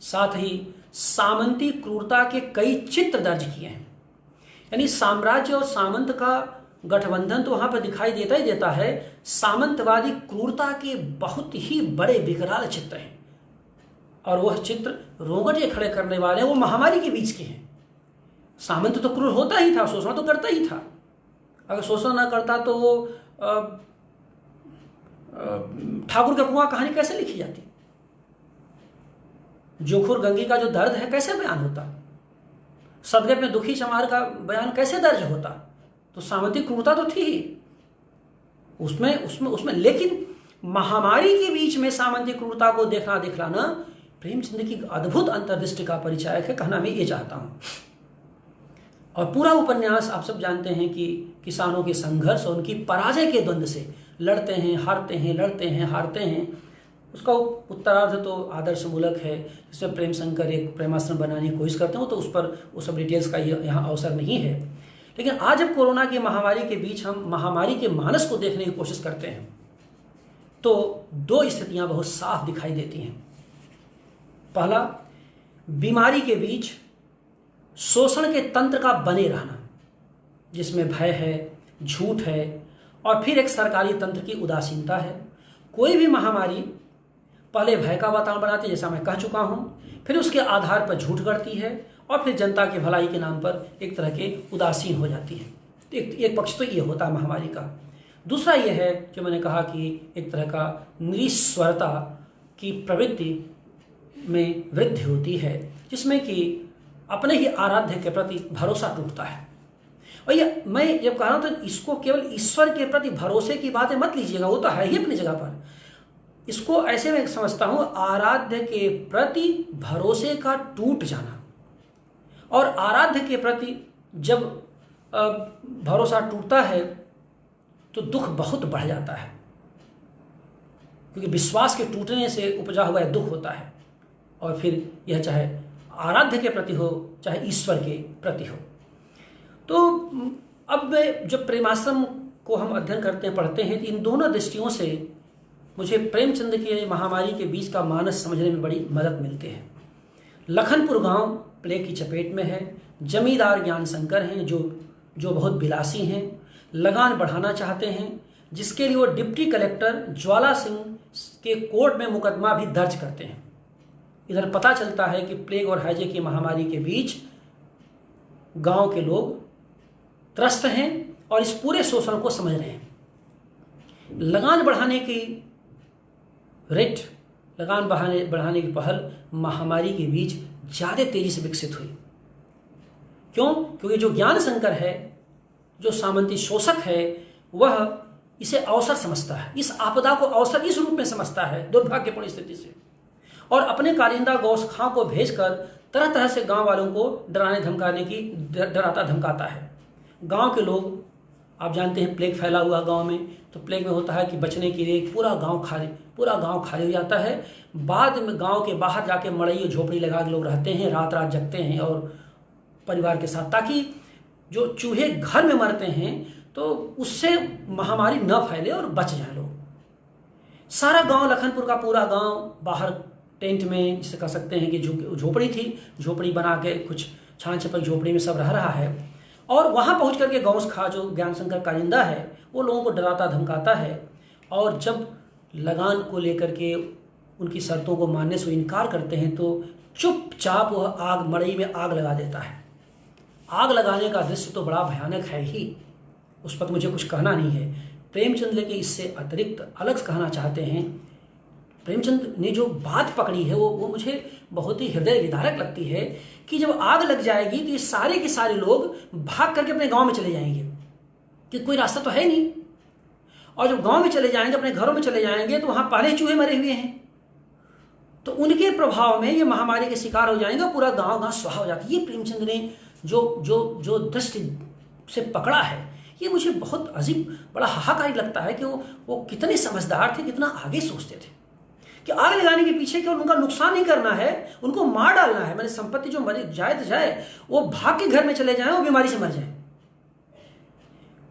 साथ ही सामंती क्रूरता के कई चित्र दर्ज किए हैं। यानी साम्राज्य और सामंत का गठबंधन तो वहां पर दिखाई देता ही देता है, सामंतवादी क्रूरता के बहुत ही बड़े विकराल चित्र हैं, और वह चित्र रोंगटे खड़े करने वाले वो महामारी के बीच के हैं। सामंत तो क्रूर होता ही था, शोषण तो करता ही था, अगर शोषण ना करता तो वो ठाकुर का कुआं कहानी कैसे लिखी जाती, जोखुर गंगी का जो दर्द है कैसे बयान होता, सदगत में दुखी चमार का बयान कैसे दर्ज होता। तो सामंती क्रूरता तो थी उसमें उसमें महामारी के बीच में सामंती क्रूरता को देखना दिखलाना प्रेमचंद की अद्भुत अंतर्दृष्टि का परिचायक है, कहना मैं ये चाहता हूं। और पूरा उपन्यास आप सब जानते हैं कि किसानों के संघर्ष और उनकी पराजय के द्वंद्व से लड़ते हैं, हारते हैं, लड़ते हैं, हारते हैं। उसका उत्तरार्ध तो आदर्शमूलक है, जिसमें प्रेम शंकर एक प्रेमाश्रम बनाने की कोशिश करते हो, तो उस पर वो सब डिटेल्स का यहाँ अवसर नहीं है। लेकिन आज जब कोरोना की महामारी के बीच हम महामारी के मानस को देखने की कोशिश करते हैं तो दो स्थितियां बहुत साफ दिखाई देती हैं। पहला, बीमारी के बीच शोषण के तंत्र का बने रहना, जिसमें भय है, झूठ है, और फिर एक सरकारी तंत्र की उदासीनता है। कोई भी महामारी पहले भय का वातावरण बनाती है, जैसा मैं कह चुका हूं, फिर उसके आधार पर झूठ करती है, और फिर जनता की भलाई के नाम पर एक तरह के उदासीन हो जाती है। एक पक्ष तो ये होता है महामारी का। दूसरा ये है जो मैंने कहा कि एक तरह का निरीश्वरता की प्रवृत्ति में वृद्धि होती है, जिसमें कि अपने ही आराध्य के प्रति भरोसा टूटता है। और ये मैं जब कह रहा हूं तो इसको केवल ईश्वर के प्रति भरोसे की बातें मत लीजिएगा, वो तो है ही अपनी जगह पर। इसको ऐसे मैं समझता हूं, आराध्य के प्रति भरोसे का टूट जाना, और आराध्य के प्रति जब भरोसा टूटता है तो दुख बहुत बढ़ जाता है, क्योंकि विश्वास के टूटने से उपजा हुआ दुख होता है। और फिर यह चाहे आराध्य के प्रति हो चाहे ईश्वर के प्रति हो। तो अब जब प्रेमाश्रम को हम अध्ययन करते हैं, पढ़ते हैं, तो इन दोनों दृष्टियों से मुझे प्रेमचंद के महामारी के बीच का मानस समझने में बड़ी मदद मिलती है। लखनपुर गांव प्लेग की चपेट में है। जमींदार ज्ञान शंकर हैं जो बहुत विलासी हैं, लगान बढ़ाना चाहते हैं, जिसके लिए वो डिप्टी कलेक्टर ज्वाला सिंह के कोर्ट में मुकदमा भी दर्ज करते हैं। इधर पता चलता है कि प्लेग और हैजे की महामारी के बीच गांव के लोग त्रस्त हैं और इस पूरे शोषण को समझ रहे हैं। लगान बढ़ाने की रेट, लगान बढ़ाने की पहल महामारी के बीच ज्यादा तेजी से विकसित हुई। क्यों? क्योंकि जो ज्ञान शंकर है, जो सामंती शोषक है, वह इसे अवसर समझता है, इस आपदा को अवसर इस रूप में समझता है दुर्भाग्यपूर्ण स्थिति से, और अपने कारिंदा गौस खां को भेजकर तरह तरह से गांव वालों को डराता धमकाता है। गांव के लोग, आप जानते हैं प्लेग फैला हुआ गांव में, तो प्लेग में होता है कि बचने के लिए पूरा गांव खाली हो जाता है। बाद में गांव के बाहर जाके मड़ई झोपड़ी लगा के लोग रहते हैं, रात रात जगते हैं और परिवार के साथ, ताकि जो चूहे घर में मरते हैं तो उससे महामारी न फैले और बच जाए लोग। सारा गांव, लखनपुर का पूरा गांव बाहर टेंट में, जिसे कह सकते हैं कि झोपड़ी थी, झोपड़ी बना के कुछ छान छपक झोपड़ी में सब रह रहा है। और वहाँ पहुँच करके गौस खां जो ज्ञानशंकर कारिंदा है वो लोगों को डराता धमकाता है, और जब लगान को लेकर के उनकी शर्तों को मानने से इनकार करते हैं तो चुपचाप वह आग, मड़ई में आग लगा देता है। आग लगाने का दृश्य तो बड़ा भयानक है ही, उस पर मुझे कुछ कहना नहीं है। प्रेमचंद लेकिन इससे अतिरिक्त अलग कहना चाहते हैं। प्रेमचंद ने जो बात पकड़ी है वो मुझे बहुत ही हृदय विदारक लगती है कि जब आग लग जाएगी तो ये सारे के सारे लोग भाग करके अपने गांव में चले जाएंगे, कि कोई रास्ता तो है नहीं। और जब गांव में चले जाएंगे, अपने घरों में चले जाएंगे, तो वहां पहले चूहे मरे हुए हैं, तो उनके प्रभाव में ये महामारी के शिकार हो जाएंगे, पूरा गांव गांव स्वाहा हो जाता है। ये प्रेमचंद ने जो दृष्टि से पकड़ा है, ये मुझे बहुत अजीब, बड़ा हाहाकारी लगता है कि वो कितने समझदार थे, कितना आगे सोचते थे कि आग लगाने के पीछे केवल उनका नुकसान नहीं करना है, उनको मार डालना है। मैंने संपत्ति जो मरी जाए तो जाए, वो भाग के घर में चले जाएं, वो बीमारी से मर जाए।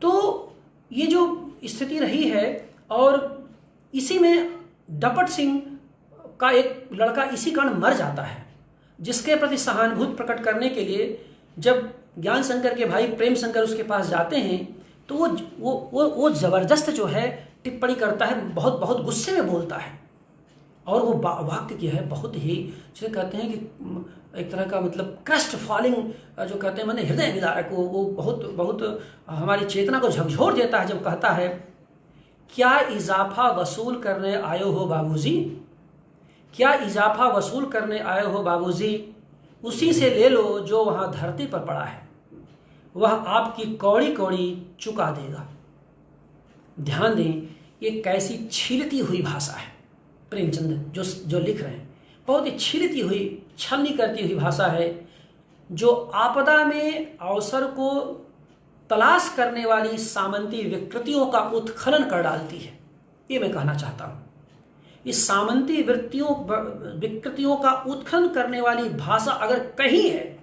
तो ये जो स्थिति रही है, और इसी में डपट सिंह का एक लड़का इसी कारण मर जाता है, जिसके प्रति सहानुभूति प्रकट करने के लिए जब ज्ञानशंकर के भाई प्रेमशंकर उसके पास जाते हैं तो वो जबरदस्त जो है टिप्पणी करता है, बहुत बहुत गुस्से में बोलता है, और वो वाक्य क्या है बहुत ही, जिसे कहते हैं कि एक तरह का मतलब क्रस्ट फॉलिंग जो कहते हैं, मैंने हृदय विदारक, वो बहुत बहुत हमारी चेतना को झकझोर देता है जब कहता है, क्या इजाफा वसूल करने आयो हो बाबूजी, क्या इजाफा वसूल करने आए हो बाबूजी, उसी से ले लो जो वहां धरती पर पड़ा है, वह आपकी कौड़ी कौड़ी चुका देगा। ध्यान दें, ये कैसी छीलती हुई भाषा है। प्रेमचंद जो लिख रहे हैं, बहुत ही छीलती हुई, छलनी करती हुई भाषा है, जो आपदा में अवसर को तलाश करने वाली सामंती विकृतियों का उत्खनन कर डालती है। ये मैं कहना चाहता हूं। इस सामंती विकृतियों का उत्खनन करने वाली भाषा अगर कहीं है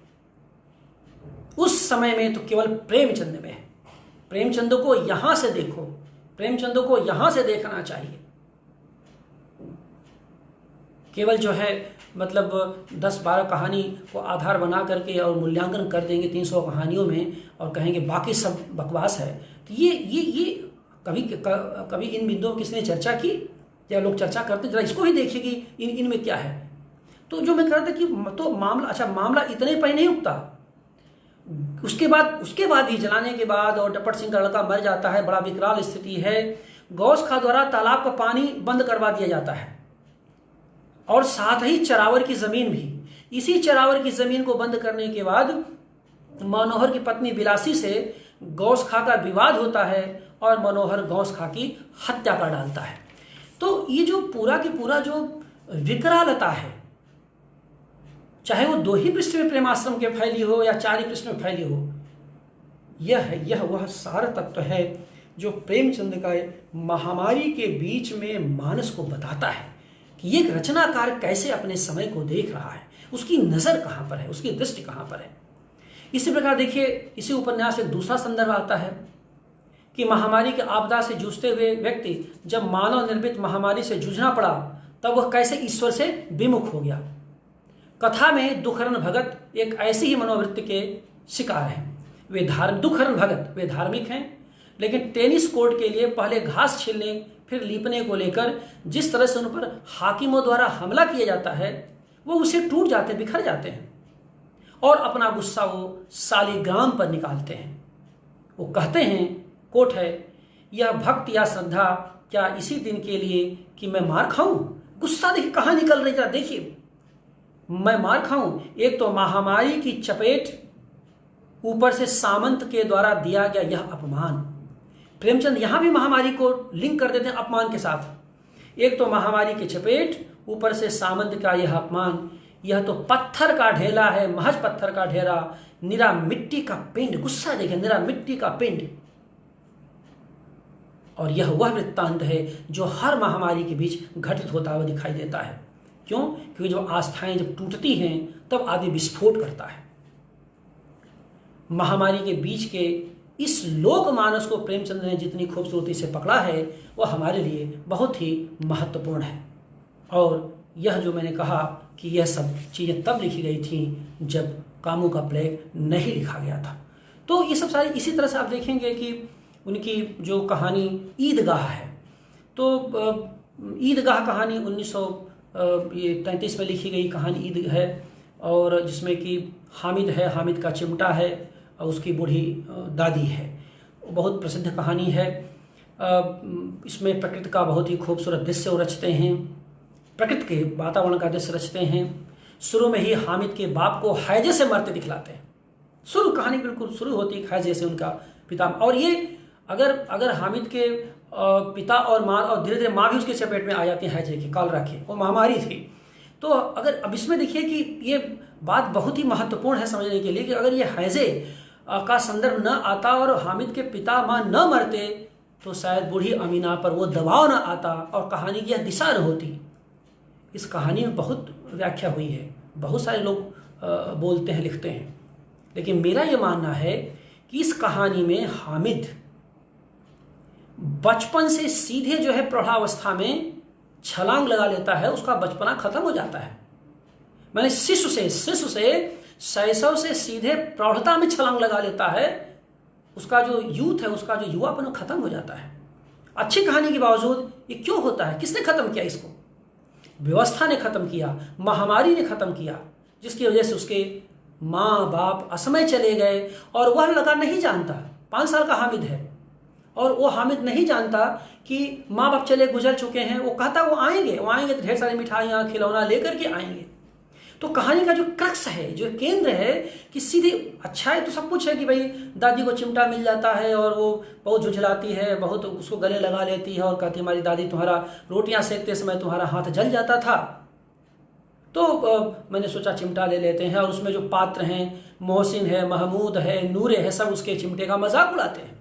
उस समय में, तो केवल प्रेमचंद में है। प्रेमचंद को यहां से देखो, प्रेमचंद को यहां से देखना चाहिए। केवल जो है मतलब 10-12 कहानी को आधार बना करके और मूल्यांकन कर देंगे 300 कहानियों में, और कहेंगे बाकी सब बकवास है। तो ये कभी इन बिंदुओं किसने चर्चा की, या लोग चर्चा करते, जरा इसको भी देखिए कि इनमें क्या है। तो जो मैं कह रहा था कि तो मामला इतने पर नहीं उगता, उसके बाद भी जलाने के बाद और डपट सिंह का लड़का मर जाता है, बड़ा विकराल स्थिति है। गौस खां द्वारा तालाब का पानी बंद करवा दिया जाता है, और साथ ही चरावर की जमीन भी। इसी चरावर की जमीन को बंद करने के बाद मनोहर की पत्नी बिलासी से गौस खां का विवाद होता है, और मनोहर गौस खां की हत्या कर डालता है। तो ये जो पूरा की पूरा जो विकरालता है, चाहे वो 2 ही पृष्ठ में प्रेमाश्रम के फैली हो या 4 ही पृष्ठ में फैली हो, यह वह सार तत्व है जो प्रेमचंद का महामारी के बीच में मानस को बताता है कि ये रचनाकार कैसे अपने समय को देख रहा है, उसकी नजर कहां पर है, उसकी दृष्टि कहां पर है। इसी प्रकार देखिए, इसी उपन्यास में दूसरा संदर्भ आता है कि महामारी के आपदा से जूझते हुए व्यक्ति जब मानव निर्मित महामारी से जूझना पड़ा, तब वह कैसे ईश्वर से विमुख हो गया। कथा में दुखहरण भगत एक ऐसी ही मनोवृत्ति के शिकार हैं। दुखहरण भगत वे धार्मिक हैं, लेकिन टेनिस कोर्ट के लिए पहले घास छीलने फिर लीपने को लेकर जिस तरह से उन पर हाकिमों द्वारा हमला किया जाता है, वो उसे टूट जाते, बिखर जाते हैं, और अपना गुस्सा वो शालिग्राम पर निकालते हैं। वो कहते हैं, कोट है, यह भक्ति या श्रद्धा क्या इसी दिन के लिए कि मैं मार खाऊं। गुस्सा देखिए कहां निकल रही है, देखिए, मैं मार खाऊं। एक तो महामारी की चपेट, ऊपर से सामंत के द्वारा दिया गया यह अपमान। प्रेमचंद यहां भी महामारी को लिंक कर देते हैं अपमान के साथ। एक तो महामारी की चपेट, ऊपर से सामंत का यह अपमान। यह तो पत्थर का ढेला है, महज पत्थर का ढेला, निरा मिट्टी का पिंड। गुस्सा देखिए, निरा मिट्टी का पिंड। और यह वह वृत्तांत है जो हर महामारी के बीच घटित होता हुआ दिखाई देता है। क्यों? क्योंकि जब आस्थाएं जब टूटती हैं तब आदमी विस्फोट करता है। महामारी के बीच के इस लोकमानस को प्रेमचंद ने जितनी खूबसूरती से पकड़ा है, वह हमारे लिए बहुत ही महत्वपूर्ण है। और यह जो मैंने कहा कि यह सब चीज़ें तब लिखी गई थी जब कामू का प्लेग नहीं लिखा गया था। तो ये सब सारी इसी तरह से आप देखेंगे कि उनकी जो कहानी ईदगाह है, तो ईदगाह कहानी 1933 में लिखी गई कहानी ईद है, और जिसमें कि हामिद है, हामिद का चिमटा है और उसकी बूढ़ी दादी है। बहुत प्रसिद्ध कहानी है। इसमें प्रकृति का बहुत ही खूबसूरत दृश्य वो रचते हैं, प्रकृति के वातावरण का दृश्य रचते हैं। शुरू में ही हामिद के बाप को हैजे से मरते दिखलाते हैं। शुरू कहानी बिल्कुल शुरू होती है हैजे से, उनका पिता। और ये अगर हामिद के पिता और माँ, और धीरे धीरे माँ भी उसके चपेट में आ जाती है हैजे की, कॉलरा की, वो महामारी थी। तो अगर अब इसमें देखिए कि ये बात बहुत ही महत्वपूर्ण है समझने के लिए कि अगर ये हैजे का संदर्भ न आता और हामिद के पिता माँ न मरते तो शायद बूढ़ी अमीना पर वो दबाव न आता और कहानी की यह दिशा न होती। इस कहानी में बहुत व्याख्या हुई है, बहुत सारे लोग बोलते हैं, लिखते हैं, लेकिन मेरा ये मानना है कि इस कहानी में हामिद बचपन से सीधे जो है प्रौढ़ावस्था में छलांग लगा लेता है, उसका बचपना खत्म हो जाता है। मैंने शिशु से शैशव से सीधे प्रौढ़ता में छलांग लगा लेता है, उसका जो यूथ है, उसका जो युवापन खत्म हो जाता है। अच्छी कहानी के बावजूद ये क्यों होता है? किसने खत्म किया इसको? व्यवस्था ने खत्म किया, महामारी ने खत्म किया, जिसकी वजह से उसके माँ बाप असमय चले गए और वह लगा नहीं जानता। 5 साल का हामिद है और वो हामिद नहीं जानता कि माँ बाप चले गुजर चुके हैं। वो कहता वो आएंगे तो ढेर सारी मिठाइयाँ खिलौना लेकर के आएंगे। तो कहानी का जो क्रक्स है, जो केंद्र है, कि सीधे अच्छा है तो सब कुछ है कि भाई दादी को चिमटा मिल जाता है और वो बहुत झुझलाती है, बहुत उसको गले लगा लेती है और कहती हमारी दादी तुम्हारा रोटियां सेकते समय तुम्हारा हाथ जल जाता था। तो मैंने सोचा चिमटा ले लेते हैं, और उसमें जो पात्र हैं, मोहसिन है, महमूद है, नूरे है, सब उसके चिमटे का मजाक उड़ाते हैं।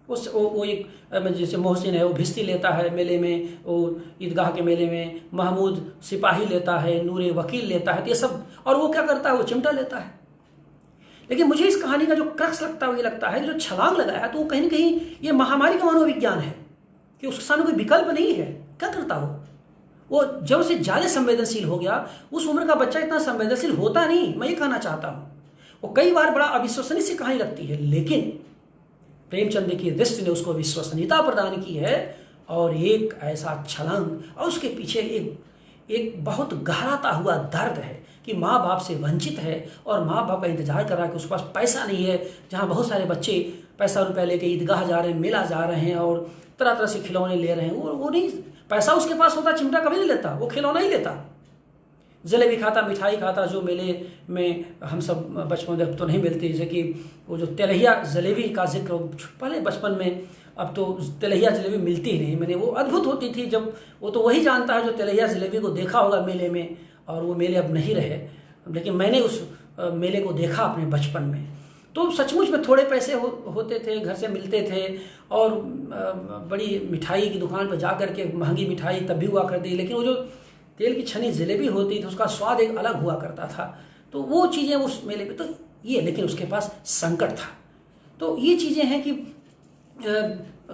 वो एक जैसे मोहसिन है वो भिस्ती लेता है मेले में, वो ईदगाह के मेले में, महमूद सिपाही लेता है, नूरे वकील लेता है, तो ये सब, और वो क्या करता है, वो चिमटा लेता है। लेकिन मुझे इस कहानी का जो क्रक्स लगता है, ये लगता है जो छलांग लगाया तो वो कहीं ना कहीं ये महामारी का मनोविज्ञान है कि उसके सामने कोई विकल्प नहीं है। क्या करता वो जब से ज़्यादा संवेदनशील हो गया। उस उम्र का बच्चा इतना संवेदनशील होता नहीं, मैं ये कहना चाहता हूँ। वो कई बार बड़ा अविश्वसनीय सी कहानी लगती है, लेकिन प्रेमचंद की दृष्टि ने उसको विश्वसनीयता प्रदान की है और एक ऐसा छलांग, और उसके पीछे एक बहुत गहराता हुआ दर्द है कि माँ बाप से वंचित है और माँ बाप का इंतजार कर रहा है कि उसके पास पैसा नहीं है। जहाँ बहुत सारे बच्चे पैसा रुपया लेके ईदगाह जा रहे हैं, मेला जा रहे हैं और तरह तरह से खिलौने ले रहे हैं, वो नहीं, पैसा उसके पास होता चिमटा कभी नहीं लेता, वो खिलौना ही लेता, जलेबी खाता, मिठाई खाता। जो मेले में हम सब बचपन में तो नहीं मिलती, जैसे कि वो जो तेलहिया जलेबी का जिक्र पहले बचपन में, अब तो तेलहिया जलेबी मिलती ही नहीं। मैंने वो अद्भुत होती थी जब, वो तो वही जानता है जो तेलहिया जलेबी को देखा होगा मेले में, और वो मेले अब नहीं रहे, लेकिन मैंने उस मेले को देखा अपने बचपन में। तो सचमुच में थोड़े पैसे होते थे, घर से मिलते थे, और बड़ी मिठाई की दुकान पर जा कर के महंगी मिठाई तब भी हुआ करती, लेकिन वो जो तेल की छनी जलेबी होती थी उसका स्वाद एक अलग हुआ करता था। तो वो चीज़ें उस मेले पे, तो ये, लेकिन उसके पास संकट था। तो ये चीज़ें हैं कि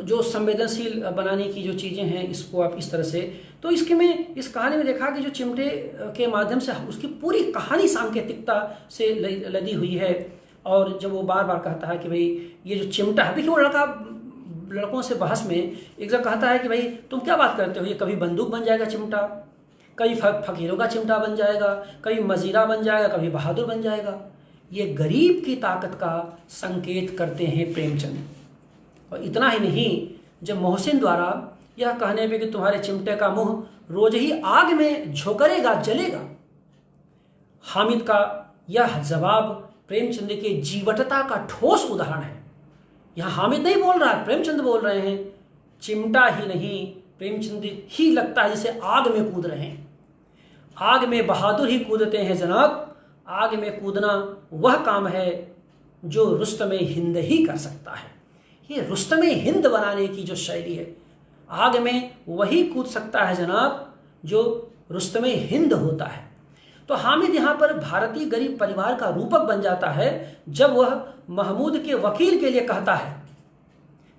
जो संवेदनशील बनाने की जो चीज़ें हैं, इसको आप इस तरह से, तो इसके में इस कहानी में देखा कि जो चिमटे के माध्यम से उसकी पूरी कहानी सांकेतिकता से लदी हुई है। और जब वो बार बार कहता है कि भाई ये जो चिमटा है, देखिए वो लड़कों से बहस में एक जगह कहता है कि भाई तुम क्या बात करते हो, ये कभी बंदूक बन जाएगा चिमटा, कभी फकीरों का चिमटा बन जाएगा, कभी मजीरा बन जाएगा, कभी बहादुर बन जाएगा। ये गरीब की ताकत का संकेत करते हैं प्रेमचंद। और इतना ही नहीं, जब मोहसिन द्वारा यह कहने पे कि तुम्हारे चिमटे का मुंह रोज ही आग में झोंकरेगा, जलेगा, हामिद का यह जवाब प्रेमचंद के जीवटता का ठोस उदाहरण है। यह हामिद नहीं बोल रहा है, प्रेमचंद बोल रहे हैं। चिमटा ही नहीं, प्रेमचंद ही लगता है जैसे आग में कूद रहे हैं। आग में बहादुर ही कूदते हैं जनाब। आग में कूदना वह काम है जो रुस्तमे हिंद ही कर सकता है। ये रुस्तमे हिंद बनाने की जो शैली है, आग में वही कूद सकता है जनाब जो रुस्तमे हिंद होता है। तो हामिद यहाँ पर भारतीय गरीब परिवार का रूपक बन जाता है जब वह महमूद के वकील के लिए कहता है,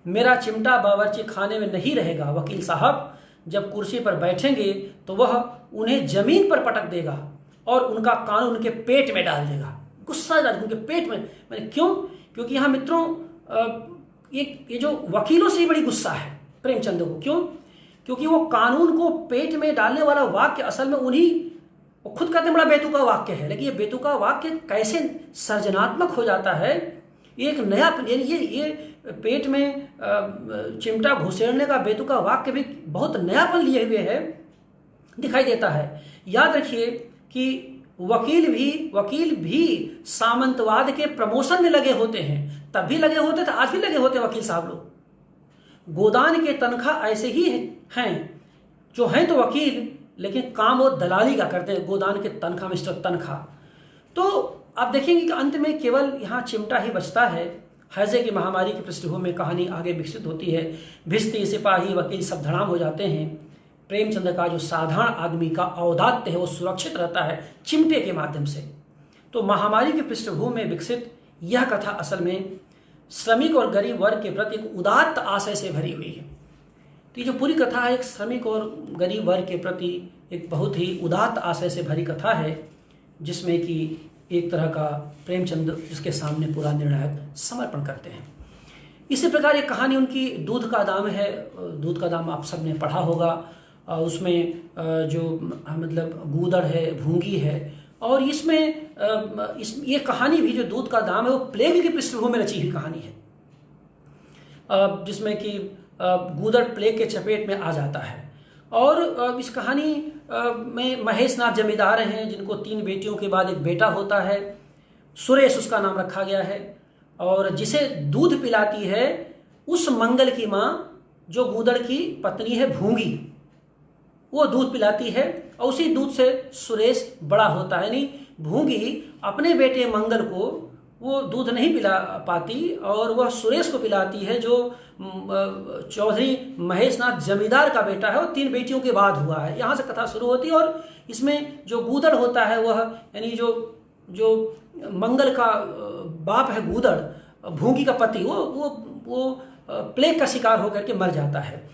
मेरा चिमटा बावर्ची खाने में नहीं रहेगा वकील साहब, जब कुर्सी पर बैठेंगे तो वह उन्हें जमीन पर पटक देगा और उनका कानून उनके पेट में डाल देगा। गुस्सा डाल उनके पेट में। मैंने क्यों? क्योंकि यहाँ मित्रों ये जो वकीलों से ही बड़ी गुस्सा है प्रेमचंद को। क्यों? क्योंकि वो कानून को पेट में डालने वाला वाक्य असल में उन्हीं, वो खुद कहते हैं बड़ा बेतुका वाक्य है, लेकिन ये बेतुका वाक्य कैसे सर्जनात्मक हो जाता है। एक नया ये पेट में चिमटा घुसेड़ने का बेतुका वाक्य भी बहुत नयापन लिए हुए है, दिखाई देता है। याद रखिए कि वकील भी सामंतवाद के प्रमोशन में लगे होते हैं, तब भी लगे होते थे, आज भी लगे होते वकील साहब लोग। गोदान के तनख्वाह ऐसे ही हैं जो हैं तो वकील, लेकिन काम वो दलाली का करते हैं। गोदान के तनख्वाह, मिस्टर तनख्वाह। तो आप देखेंगे कि अंत में केवल यहाँ चिमटा ही बचता है। हैजे की महामारी की पृष्ठभूमि में कहानी आगे विकसित होती है। भिस्ती, सिपाही, वकील सब धड़ाम हो जाते हैं। प्रेमचंद का जो साधारण आदमी का औदात्य है वो सुरक्षित रहता है चिमटे के माध्यम से। तो महामारी की पृष्ठभूमि में विकसित यह कथा असल में श्रमिक और गरीब वर्ग के प्रति एक उदात्त आशय से भरी हुई है। तो ये जो पूरी कथा है एक श्रमिक और गरीब वर्ग के प्रति एक बहुत ही उदात्त आशय से भरी कथा है, जिसमें कि एक तरह का प्रेमचंद इसके सामने पूरा निर्णायक समर्पण करते हैं। इसी प्रकार एक कहानी उनकी दूध का दाम है। दूध का दाम आप सबने पढ़ा होगा। उसमें जो मतलब गूदड़ है, भूंगी है, और इसमें ये कहानी भी जो दूध का दाम है वो प्लेग की पृष्ठभूमि में रची हुई कहानी है, जिसमें कि गूदड़ प्लेग के चपेट में आ जाता है। और इस कहानी में महेश नाथ जमींदार हैं, जिनको 3 बेटियों के बाद एक बेटा होता है। सुरेश उसका नाम रखा गया है, और जिसे दूध पिलाती है उस मंगल की माँ जो गूदड़ की पत्नी है भूंगी, वो दूध पिलाती है, और उसी दूध से सुरेश बड़ा होता है। यानी भूंगी अपने बेटे मंगल को वो दूध नहीं पिला पाती और वह सुरेश को पिलाती है, जो चौधरी महेश नाथ जमींदार का बेटा है, और 3 बेटियों के बाद हुआ है। यहाँ से कथा शुरू होती है। और इसमें जो गूदड़ होता है वह यानी जो मंगल का बाप है गूदड़, भूंगी का पति, वो प्लेग का शिकार होकर के मर जाता है।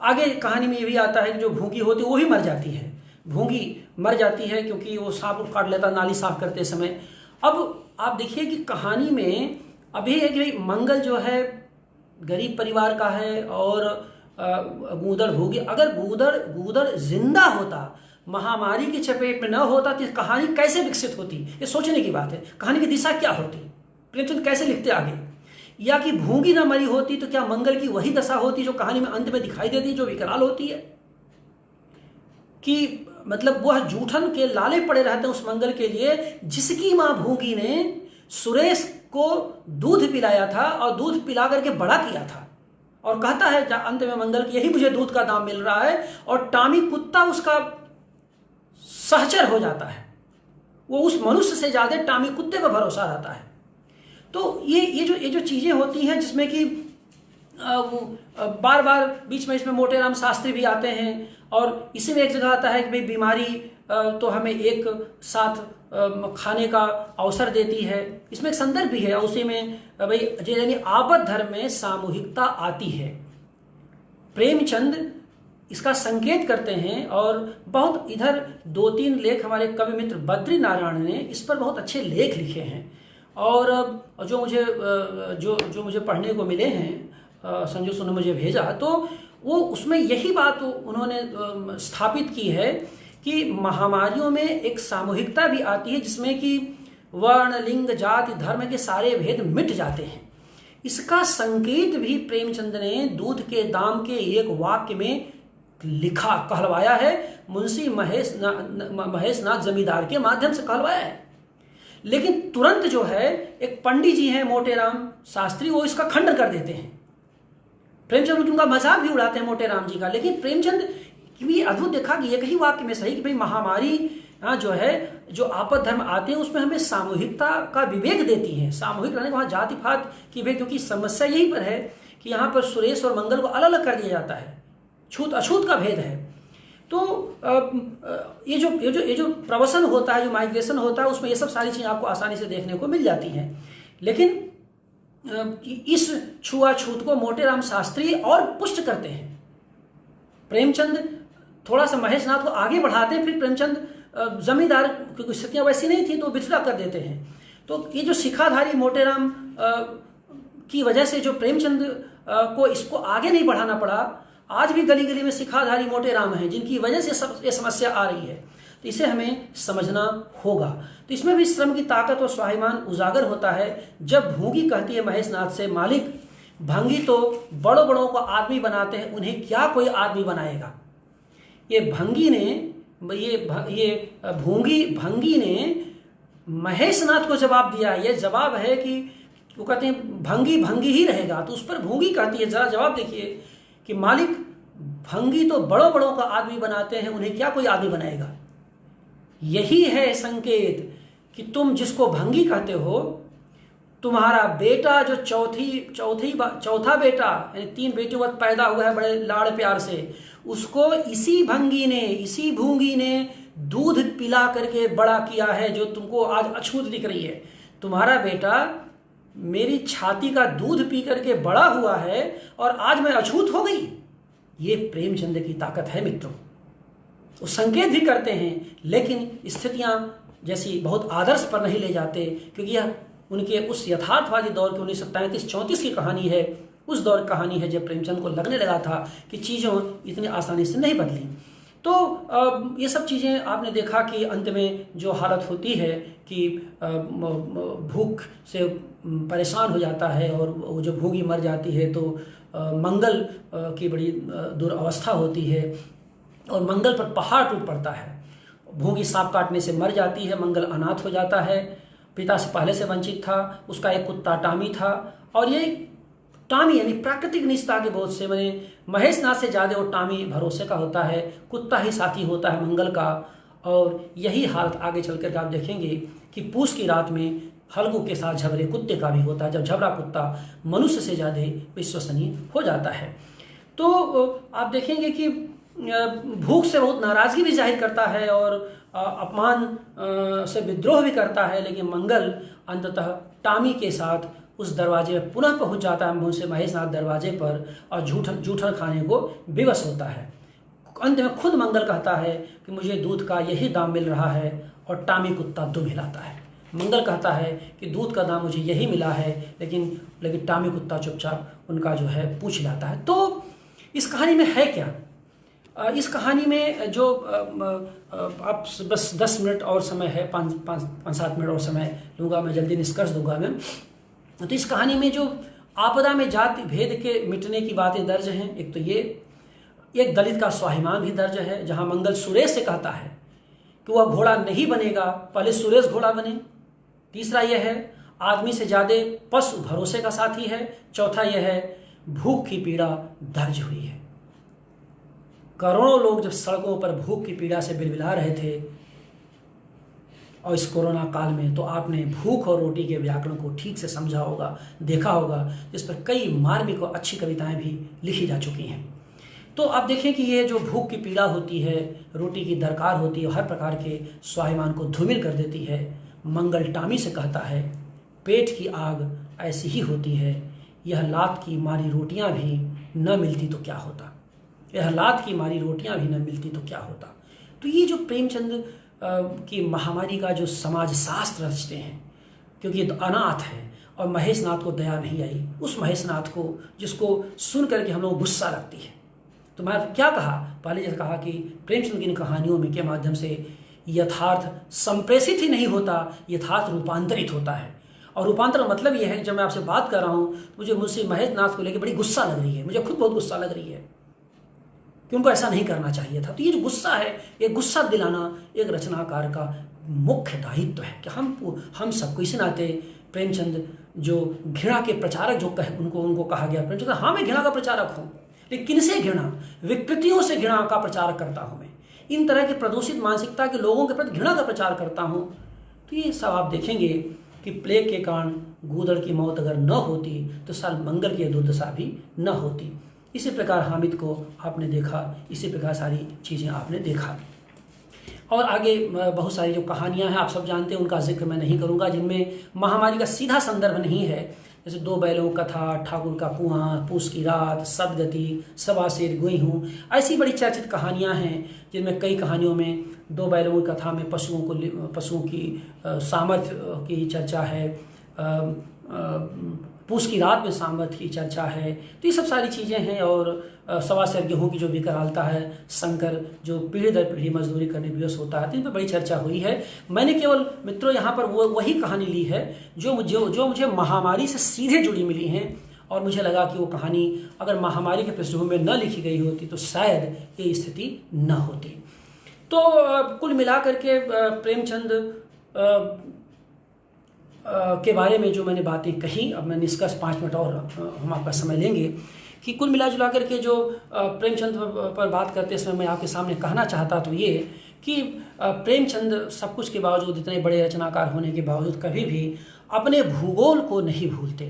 आगे कहानी में ये भी आता है कि जो भूंगी होती है वो ही मर जाती है। भूंगी मर जाती है क्योंकि वो सांप काट लेता नाली साफ करते समय। अब आप देखिए कि कहानी में अभी है कि मंगल जो है गरीब परिवार का है और गूदड़ भूंगी। अगर गूदड़ जिंदा होता, महामारी की चपेट में न होता, तो कहानी कैसे विकसित होती? ये सोचने की बात है। कहानी की दिशा क्या होती? प्रेमचंद कैसे लिखते आगे? या कि भूंगी ना मरी होती तो क्या मंगल की वही दशा होती जो कहानी में अंत में दिखाई देती है, जो विकराल होती है कि मतलब वह जूठन के लाले पड़े रहते हैं उस मंगल के लिए, जिसकी मां भूंगी ने सुरेश को दूध पिलाया था और दूध पिला करके बड़ा किया था। और कहता है अंत में मंगल की यही मुझे दूध का दाम मिल रहा है, और टामी कुत्ता उसका सहचर हो जाता है। वो उस मनुष्य से ज्यादा टामी कुत्ते पर भरोसा रहता है। तो ये जो चीजें होती हैं जिसमें कि बार बार बीच में इसमें मोटेराम शास्त्री भी आते हैं, और इसी में एक जगह आता है कि भाई बीमारी तो हमें एक साथ खाने का अवसर देती है। इसमें एक संदर्भ भी है, उसी में भाई यानी आपद धर्म में सामूहिकता आती है। प्रेमचंद इसका संकेत करते हैं, और बहुत इधर 2-3 लेख हमारे कवि मित्र बद्री नारायण ने इस पर बहुत अच्छे लेख लिखे हैं, और जो मुझे पढ़ने को मिले हैं, संजू सुन ने मुझे भेजा, तो वो उसमें यही बात उन्होंने स्थापित की है कि महामारियों में एक सामूहिकता भी आती है, जिसमें कि वर्ण, लिंग, जाति, धर्म के सारे भेद मिट जाते हैं। इसका संकेत भी प्रेमचंद ने दूध के दाम के एक वाक्य में लिखा, कहलवाया है। मुंशी महेश नाथ जमींदार के माध्यम से कहलवाया है। लेकिन तुरंत जो है एक पंडित जी हैं मोटेराम शास्त्री, वो इसका खंडन कर देते हैं। प्रेमचंद उनका मजाक भी उड़ाते हैं मोटेराम जी का। लेकिन प्रेमचंद की भी अद्भुत देखा कि एक ही वाक्य में सही कि भाई महामारी जो है, जो आपद धर्म आते हैं उसमें हमें सामूहिकता का विवेक देती है। सामूहिक रहने के वहां जाति पात की भी, क्योंकि समस्या यही पर है कि यहाँ पर सुरेश और मंगल को अलग अलग कर दिया जाता है, छूत अछूत का भेद है। तो ये जो प्रवसन होता है, जो माइग्रेशन होता है, उसमें ये सब सारी चीजें आपको आसानी से देखने को मिल जाती हैं। लेकिन इस छुआछूत को मोटेराम शास्त्री और पुष्ट करते हैं। प्रेमचंद थोड़ा सा महेशनाथ को आगे बढ़ाते हैं, फिर प्रेमचंद जमींदार क्योंकि स्थितियां वैसी नहीं थी तो विथड्रा कर देते हैं। तो ये जो शिखाधारी मोटेराम की वजह से जो प्रेमचंद को इसको आगे नहीं बढ़ाना पड़ा, आज भी गली गली में शिखाधारी मोटेराम हैं जिनकी वजह से ये समस्या आ रही है। तो इसे हमें समझना होगा। तो इसमें भी श्रम की ताकत और स्वाभिमान उजागर होता है जब भूंगी कहती है महेशनाथ से, मालिक भंगी तो बड़ों बड़ों को आदमी बनाते हैं, उन्हें क्या कोई आदमी बनाएगा। ये भंगी ने भंगी ने महेशनाथ को जवाब दिया। ये जवाब है कि वो कहते हैं भंगी भंगी ही रहेगा, तो उस पर भूंगी कहती है, जरा जवाब देखिए कि मालिक भंगी तो बड़ों बड़ों का आदमी बनाते हैं, उन्हें क्या कोई आदमी बनाएगा। यही है संकेत कि तुम जिसको भंगी कहते हो, तुम्हारा बेटा जो चौथा बेटा यानी 3 बेटियों का पैदा हुआ है बड़े लाड़ प्यार से, उसको इसी भूंगी ने दूध पिला करके बड़ा किया है जो तुमको आज अछूत दिख रही है। तुम्हारा बेटा मेरी छाती का दूध पी करके बड़ा हुआ है और आज मैं अछूत हो गई। ये प्रेमचंद की ताकत है मित्रों। वो संकेत भी करते हैं लेकिन स्थितियां जैसी बहुत आदर्श पर नहीं ले जाते, क्योंकि यह उनके उस यथार्थवादी दौर की 1933-34 की कहानी है। उस दौर की कहानी है जब प्रेमचंद को लगने लगा था कि चीज़ों इतनी आसानी से नहीं बदली। तो ये सब चीज़ें आपने देखा कि अंत में जो हालत होती है कि भूख से परेशान हो जाता है और वो जो भूगी मर जाती है तो मंगल की बड़ी दुर्अवस्था होती है और मंगल पर पहाड़ टूट पड़ता है। भूगी सांप काटने से मर जाती है, मंगल अनाथ हो जाता है, पिता से पहले से वंचित था, उसका एक कुत्ता टामी था और ये टामी यानी प्राकृतिक निजता के बोध से मैंने महेशनाथ से ज़्यादा वो टामी भरोसे का होता है, कुत्ता ही साथी होता है मंगल का। और यही हालत आगे चल कर आप देखेंगे कि पूस की रात में हल्गू के साथ झबरे कुत्ते का भी होता है, जब झबरा कुत्ता मनुष्य से ज़्यादा विश्वसनीय हो जाता है। तो आप देखेंगे कि भूख से बहुत नाराज़गी भी जाहिर करता है और अपमान से विद्रोह भी करता है, लेकिन मंगल अंततः टामी के साथ उस दरवाजे में पुनः पहुंच जाता है मुझसे महेशनाथ दरवाजे पर और जूठन खाने को विवश होता है। अंत में खुद मंगल कहता है कि मुझे दूध का यही दाम मिल रहा है और टामी कुत्ता दुम हिलाता है। मंगल कहता है कि दूध का दाम मुझे यही मिला है, लेकिन टामी कुत्ता चुपचाप उनका जो है पूछ हिलाता है। तो इस कहानी में है क्या? इस कहानी में जो आप बस 10 मिनट और समय है, 5-7 मिनट और समय लूँगा, मैं जल्दी निष्कर्ष दूंगा मैं। तो इस कहानी में जो आपदा में जाति भेद के मिटने की बातें दर्ज हैं, एक तो ये एक दलित का स्वाभिमान भी दर्ज है जहाँ मंगल सुरेश से कहता है कि वह घोड़ा नहीं बनेगा, पहले सुरेश घोड़ा बने। तीसरा यह है आदमी से ज़्यादा पशु भरोसे का साथी है। चौथा यह है भूख की पीड़ा दर्ज हुई है। करोड़ों लोग जब सड़कों पर भूख की पीड़ा से बिलबिला रहे थे और इस कोरोना काल में, तो आपने भूख और रोटी के व्याकरण को ठीक से समझा होगा, देखा होगा, जिस पर कई मार्मिक और अच्छी कविताएं भी लिखी जा चुकी हैं। तो आप देखें कि ये जो भूख की पीड़ा होती है, रोटी की दरकार होती है, हर प्रकार के स्वाभिमान को धूमिल कर देती है। मंगल टामी से कहता है पेट की आग ऐसी ही होती है, यह लात की मारी रोटियां भी न मिलती तो क्या होता, यह लात की मारी रोटियां भी न मिलती तो क्या होता। तो ये जो प्रेमचंद की महामारी का जो समाज शास्त्र रचते हैं, क्योंकि अनाथ है और महेशनाथ को दया नहीं आई, उस महेशनाथ को जिसको सुन करके हम लोग गुस्सा लगती है। तो मैं क्या कहा पहले, जैसे कहा कि प्रेमचंद की इन कहानियों में के माध्यम से यथार्थ संप्रेषित ही नहीं होता, यथार्थ रूपांतरित होता है। और रूपांतर मतलब यह है कि जब मैं आपसे बात कर रहा हूँ मुझे मुझसे महेशनाथ को लेकर बड़ी गुस्सा लग रही है, मुझे खुद बहुत गुस्सा लग रही है कि उनको ऐसा नहीं करना चाहिए था। तो ये जो गुस्सा है, ये गुस्सा दिलाना एक रचनाकार का मुख्य दायित्व है कि हम सबको इसी नाते प्रेमचंद जो घृणा के प्रचारक जो उनको कहा गया, प्रेमचंद हाँ मैं घृणा का प्रचारक हूँ, लेकिन किनसे घृणा? विकृतियों से घृणा का प्रचार करता हूँ मैं, इन तरह के प्रदूषित मानसिकता के लोगों के प्रति घृणा का प्रचार करता हूँ। तो ये सब आप देखेंगे कि प्लेग के कारण गूदड़ की मौत अगर न होती तो साल मंगल की दुर्दशा भी न होती। इसी प्रकार हामिद को आपने देखा, इसी प्रकार सारी चीज़ें आपने देखा। और आगे बहुत सारी जो कहानियां हैं आप सब जानते हैं, उनका जिक्र मैं नहीं करूंगा, जिनमें महामारी का सीधा संदर्भ नहीं है, जैसे दो बैलों कथा, ठाकुर का कुआं, पूस की रात, सदगति, सवा शेर गुई हूँ, ऐसी बड़ी चर्चित कहानियाँ हैं जिनमें कई कहानियों में दो बैलों की कथा में पशुओं की सामर्थ्य की चर्चा है, पूस की रात में सामर्थ्य की चर्चा है। तो ये सब सारी चीज़ें हैं। और सवा शेर गेहूँ की जो विकरालता है, शंकर जो पीढ़ी दर पीढ़ी मजदूरी करने विवश होता है, तो इन पर बड़ी चर्चा हुई है। मैंने केवल मित्रों यहाँ पर वही कहानी ली है जो मुझे महामारी से सीधे जुड़ी मिली हैं, और मुझे लगा कि वो कहानी अगर महामारी के पृष्ठभूमि में न लिखी गई होती तो शायद ये स्थिति न होती। तो कुल मिलाकर के प्रेमचंद के बारे में जो मैंने बातें कही, अब मैं निष्कर्ष 5 मिनट और हम आपका समय लेंगे कि कुल मिला जुला करके जो प्रेमचंद पर बात करते समय मैं आपके सामने कहना चाहता तो ये कि प्रेमचंद सब कुछ के बावजूद, इतने बड़े रचनाकार होने के बावजूद कभी भी अपने भूगोल को नहीं भूलते।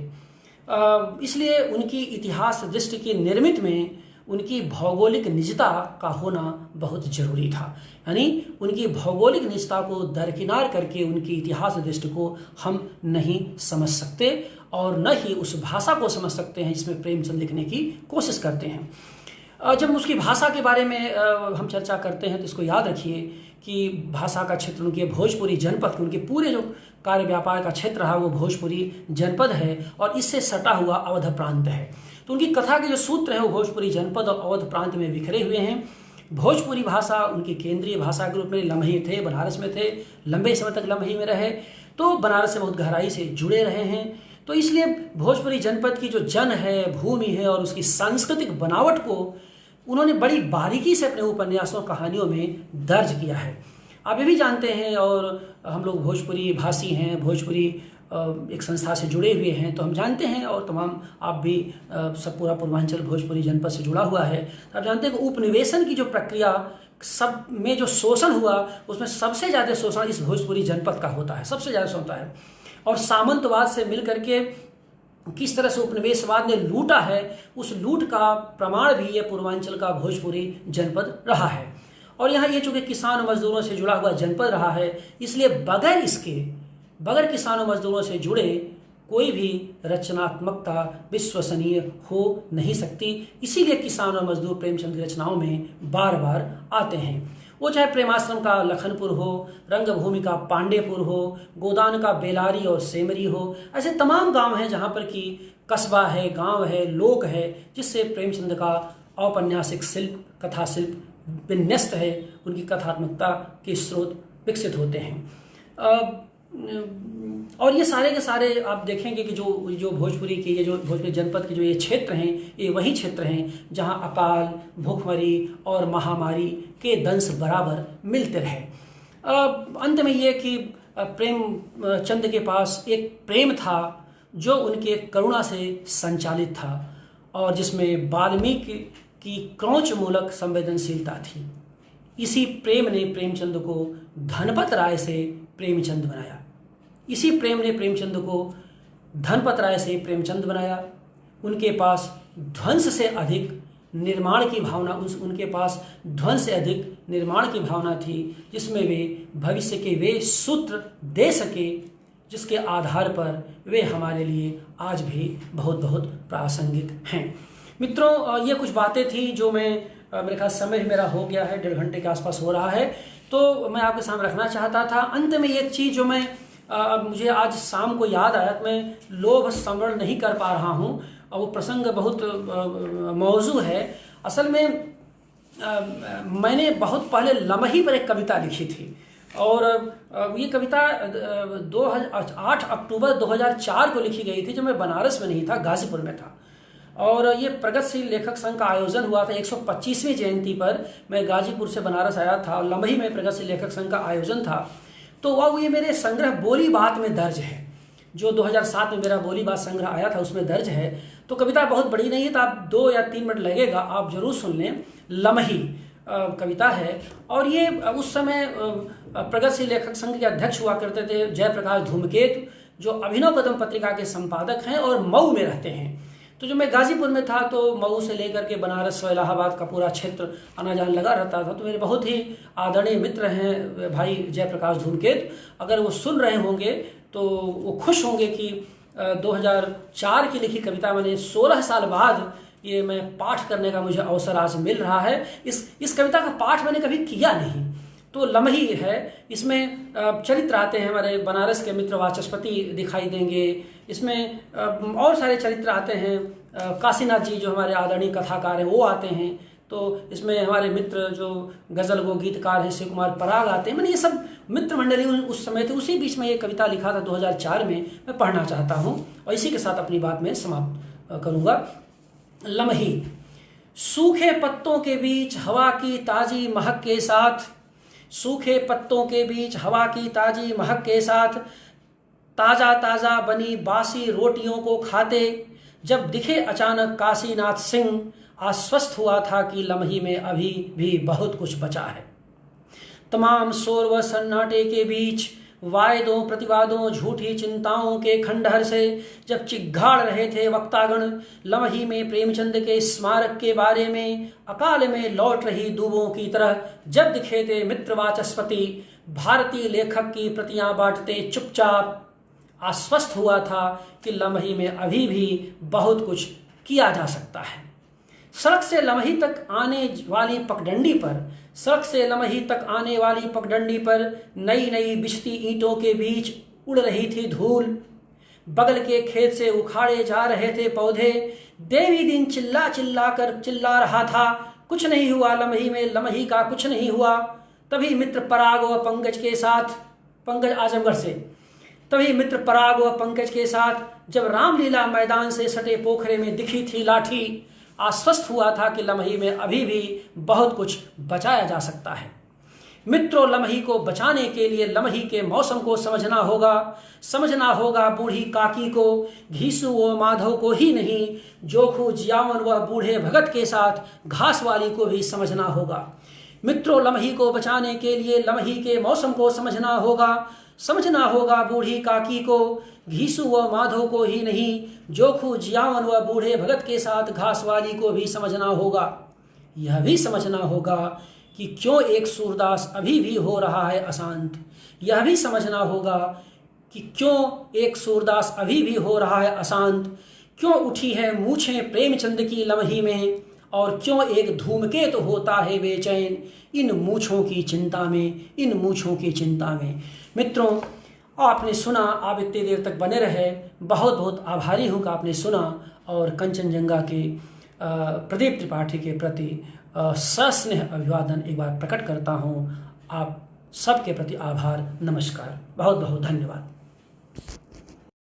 इसलिए उनकी इतिहास दृष्टि की निर्मित में उनकी भौगोलिक निजता का होना बहुत जरूरी था। यानी उनकी भौगोलिक निजता को दरकिनार करके उनकी इतिहास दृष्टि को हम नहीं समझ सकते और न ही उस भाषा को समझ सकते हैं जिसमें प्रेमचंद लिखने की कोशिश करते हैं। जब उसकी भाषा के बारे में हम चर्चा करते हैं तो इसको याद रखिए कि भाषा का क्षेत्र उनके भोजपुरी जनपद, उनके पूरे जो कार्य व्यापार का क्षेत्र रहा वो भोजपुरी जनपद है और इससे सटा हुआ अवध प्रांत है। तो उनकी कथा के जो सूत्र हैं वो भोजपुरी जनपद और अवध प्रांत में बिखरे हुए हैं। भोजपुरी भाषा उनकी केंद्रीय भाषा के रूप में लम्हे थे, बनारस में थे, लंबे समय तक लम्हे में रहे, तो बनारस से बहुत गहराई से जुड़े रहे हैं। तो इसलिए भोजपुरी जनपद की जो जन है, भूमि है और उसकी सांस्कृतिक बनावट को उन्होंने बड़ी बारीकी से अपने उपन्यासों कहानियों में दर्ज किया है। आप ये भी जानते हैं, और हम लोग भोजपुरी भाषी हैं, भोजपुरी एक संस्था से जुड़े हुए हैं, तो हम जानते हैं, और तमाम आप भी सब पूरा पूर्वांचल भोजपुरी जनपद से जुड़ा हुआ है, तो आप जानते हैं कि उपनिवेशन की जो प्रक्रिया सब में जो शोषण हुआ उसमें सबसे ज़्यादा शोषण इस भोजपुरी जनपद का होता है, सबसे ज़्यादा होता है। और सामंतवाद से मिल करके किस तरह से उपनिवेशवाद ने लूटा है, उस लूट का प्रमाण भी ये पूर्वांचल का भोजपुरी जनपद रहा है। और यहाँ ये चूँकि किसान मजदूरों से जुड़ा हुआ जनपद रहा है, इसलिए बगैर किसानों मजदूरों से जुड़े कोई भी रचनात्मकता विश्वसनीय हो नहीं सकती। इसीलिए किसान और मजदूर प्रेमचंद की रचनाओं में बार बार आते हैं। वो चाहे प्रेमाश्रम का लखनपुर हो, रंगभूमि का पांडेपुर हो, गोदान का बेलारी और सेमरी हो, ऐसे तमाम गांव हैं जहां पर कि कस्बा है, गांव है, लोक है, जिससे प्रेमचंद का औपन्यासिक शिल्प, कथा शिल्प विन्यस्त है, उनकी कथात्मकता के स्रोत विकसित होते हैं। और ये सारे के सारे आप देखेंगे कि जो भोजपुरी के ये जो भोजपुरी जनपद के जो ये क्षेत्र हैं, ये वही क्षेत्र हैं जहां अकाल, भूखमरी और महामारी के दंश बराबर मिलते रहे। अंत में ये कि प्रेमचंद के पास एक प्रेम था जो उनके करुणा से संचालित था और जिसमें वाल्मीकि की क्रौच मूलक संवेदनशीलता थी। इसी प्रेम ने प्रेमचंद को धनपत राय से प्रेमचंद बनाया। इसी प्रेम ने प्रेमचंद को धनपत राय से प्रेमचंद बनाया। उनके पास ध्वंस से अधिक निर्माण की भावना, उनके पास ध्वंस से अधिक निर्माण की भावना थी, जिसमें वे भविष्य के वे सूत्र दे सके जिसके आधार पर वे हमारे लिए आज भी बहुत बहुत प्रासंगिक हैं। मित्रों, ये कुछ बातें थी जो मेरे ख्याल समय मेरा हो गया है, 1.5 घंटे के आसपास हो रहा है, तो मैं आपके सामने रखना चाहता था। अंत में एक चीज़ जो मुझे आज शाम को याद आया, तो मैं लोभ संवरण नहीं कर पा रहा हूँ, और वो प्रसंग बहुत मौजू है। असल में मैंने बहुत पहले लम्ही पर एक कविता लिखी थी, और ये कविता 8 अक्टूबर 2004 को लिखी गई थी, जब मैं बनारस में नहीं था, गाजीपुर में था। और ये प्रगतिशील लेखक संघ का आयोजन हुआ था 125वीं जयंती पर। मैं गाजीपुर से बनारस आया था और लम्ही में प्रगतिशील लेखक संघ का आयोजन था। तो वह ये मेरे संग्रह बोली बात में दर्ज है, जो 2007 में मेरा बोली बात संग्रह आया था उसमें दर्ज है। तो कविता बहुत बड़ी नहीं है, तो आप 2 या 3 मिनट लगेगा, आप जरूर सुन लें। लम्ही कविता है, और ये उस समय प्रगतिशील लेखक संघ के अध्यक्ष हुआ करते थे जयप्रकाश धूमकेतु, जो अभिनव कदम पत्रिका के संपादक हैं और मऊ में रहते हैं। तो जब मैं गाजीपुर में था तो मऊ से लेकर के बनारस और इलाहाबाद का पूरा क्षेत्र आना जाना लगा रहता था। तो मेरे बहुत ही आदरणीय मित्र हैं भाई जयप्रकाश धूमकेतु, अगर वो सुन रहे होंगे तो वो खुश होंगे कि 2004 की लिखी कविता मैंने 16 साल बाद ये मैं पाठ करने का मुझे अवसर आज मिल रहा है। इस कविता का पाठ मैंने कभी किया नहीं। तो लम्ही है, इसमें चरित्र आते हैं, हमारे बनारस के मित्र वाचस्पति दिखाई देंगे, इसमें और सारे चरित्र आते हैं, काशीनाथ जी जो हमारे आदरणीय कथाकार हैं वो आते हैं। तो इसमें हमारे मित्र जो गज़ल गो गीतकार हैं शिव कुमार पराग आते हैं। मैंने ये सब मित्र मंडली उस समय थे, उसी बीच में ये कविता लिखा था 2004 में, मैं पढ़ना चाहता हूँ और इसी के साथ अपनी बात में समाप्त करूँगा। लम्ही। सूखे पत्तों के बीच हवा की ताज़ी महक के साथ, सूखे पत्तों के बीच हवा की ताज़ी महक के साथ ताज़ा ताज़ा बनी बासी रोटियों को खाते जब दिखे अचानक काशीनाथ सिंह, आश्वस्त हुआ था कि लम्ही में अभी भी बहुत कुछ बचा है। तमाम शोर व सन्नाटे के बीच, वायदों प्रतिवादों झूठी चिंताओं के खंडहर से जब चिघाड़ रहे थे वक्तागण लम्ही में प्रेमचंद के स्मारक के बारे में अकाल में लौट रही दूबों की तरह जब दिखे थे मित्र वाचस्पति भारतीय लेखक की प्रतियां बांटते चुपचाप, आश्वस्त हुआ था कि लम्ही में अभी भी बहुत कुछ किया जा सकता है। सड़क से लम्ही तक आने वाली पगडंडी पर, सड़क से लम्ही तक आने वाली पगडंडी पर नई नई बिछती ईंटों के बीच उड़ रही थी धूल। बगल के खेत से उखाड़े जा रहे थे पौधे। देवी दिन चिल्ला चिल्ला कर चिल्ला रहा था, कुछ नहीं हुआ लम्ही में, लम्ही का कुछ नहीं हुआ। तभी मित्र पराग व पंकज के साथ, पंकज आजमगढ़ से, तभी मित्र पराग व पंकज के साथ जब रामलीला मैदान से सटे पोखरे में दिखी थी लाठी, आश्वस्त हुआ था कि लम्ही में अभी भी बहुत कुछ बचाया जा सकता है। मित्रों, लम्ही को बचाने के लिए लम्ही के मौसम को समझना होगा बूढ़ी काकी को, घीसू व माधव को ही नहीं, जोखू जियावन व बूढ़े भगत के साथ घास वाली को भी समझना होगा। मित्रों, लम्ही को बचाने के लिए लम्ही के मौसम को समझना होगा बूढ़ी काकी को, घीसू व माधव को ही नहीं, जोखू जियावन व बूढ़े भगत के साथ घास वाली को भी समझना होगा। यह भी समझना होगा कि क्यों एक सूरदास अभी भी हो रहा है अशांत। यह भी समझना होगा कि क्यों एक सूरदास अभी भी हो रहा है अशांत, क्यों उठी है मूछें प्रेमचंद की लम्ही में, और क्यों एक धूमकेतु होता है बेचैन इन मूछों की चिंता में। मित्रों, आपने सुना, आप इतनी देर तक बने रहे, बहुत बहुत आभारी हूँ कि आपने सुना। और कंचनजंगा के प्रदीप त्रिपाठी के प्रति सस्नेह अभिवादन एक बार प्रकट करता हूँ। आप सबके प्रति आभार, नमस्कार, बहुत बहुत धन्यवाद।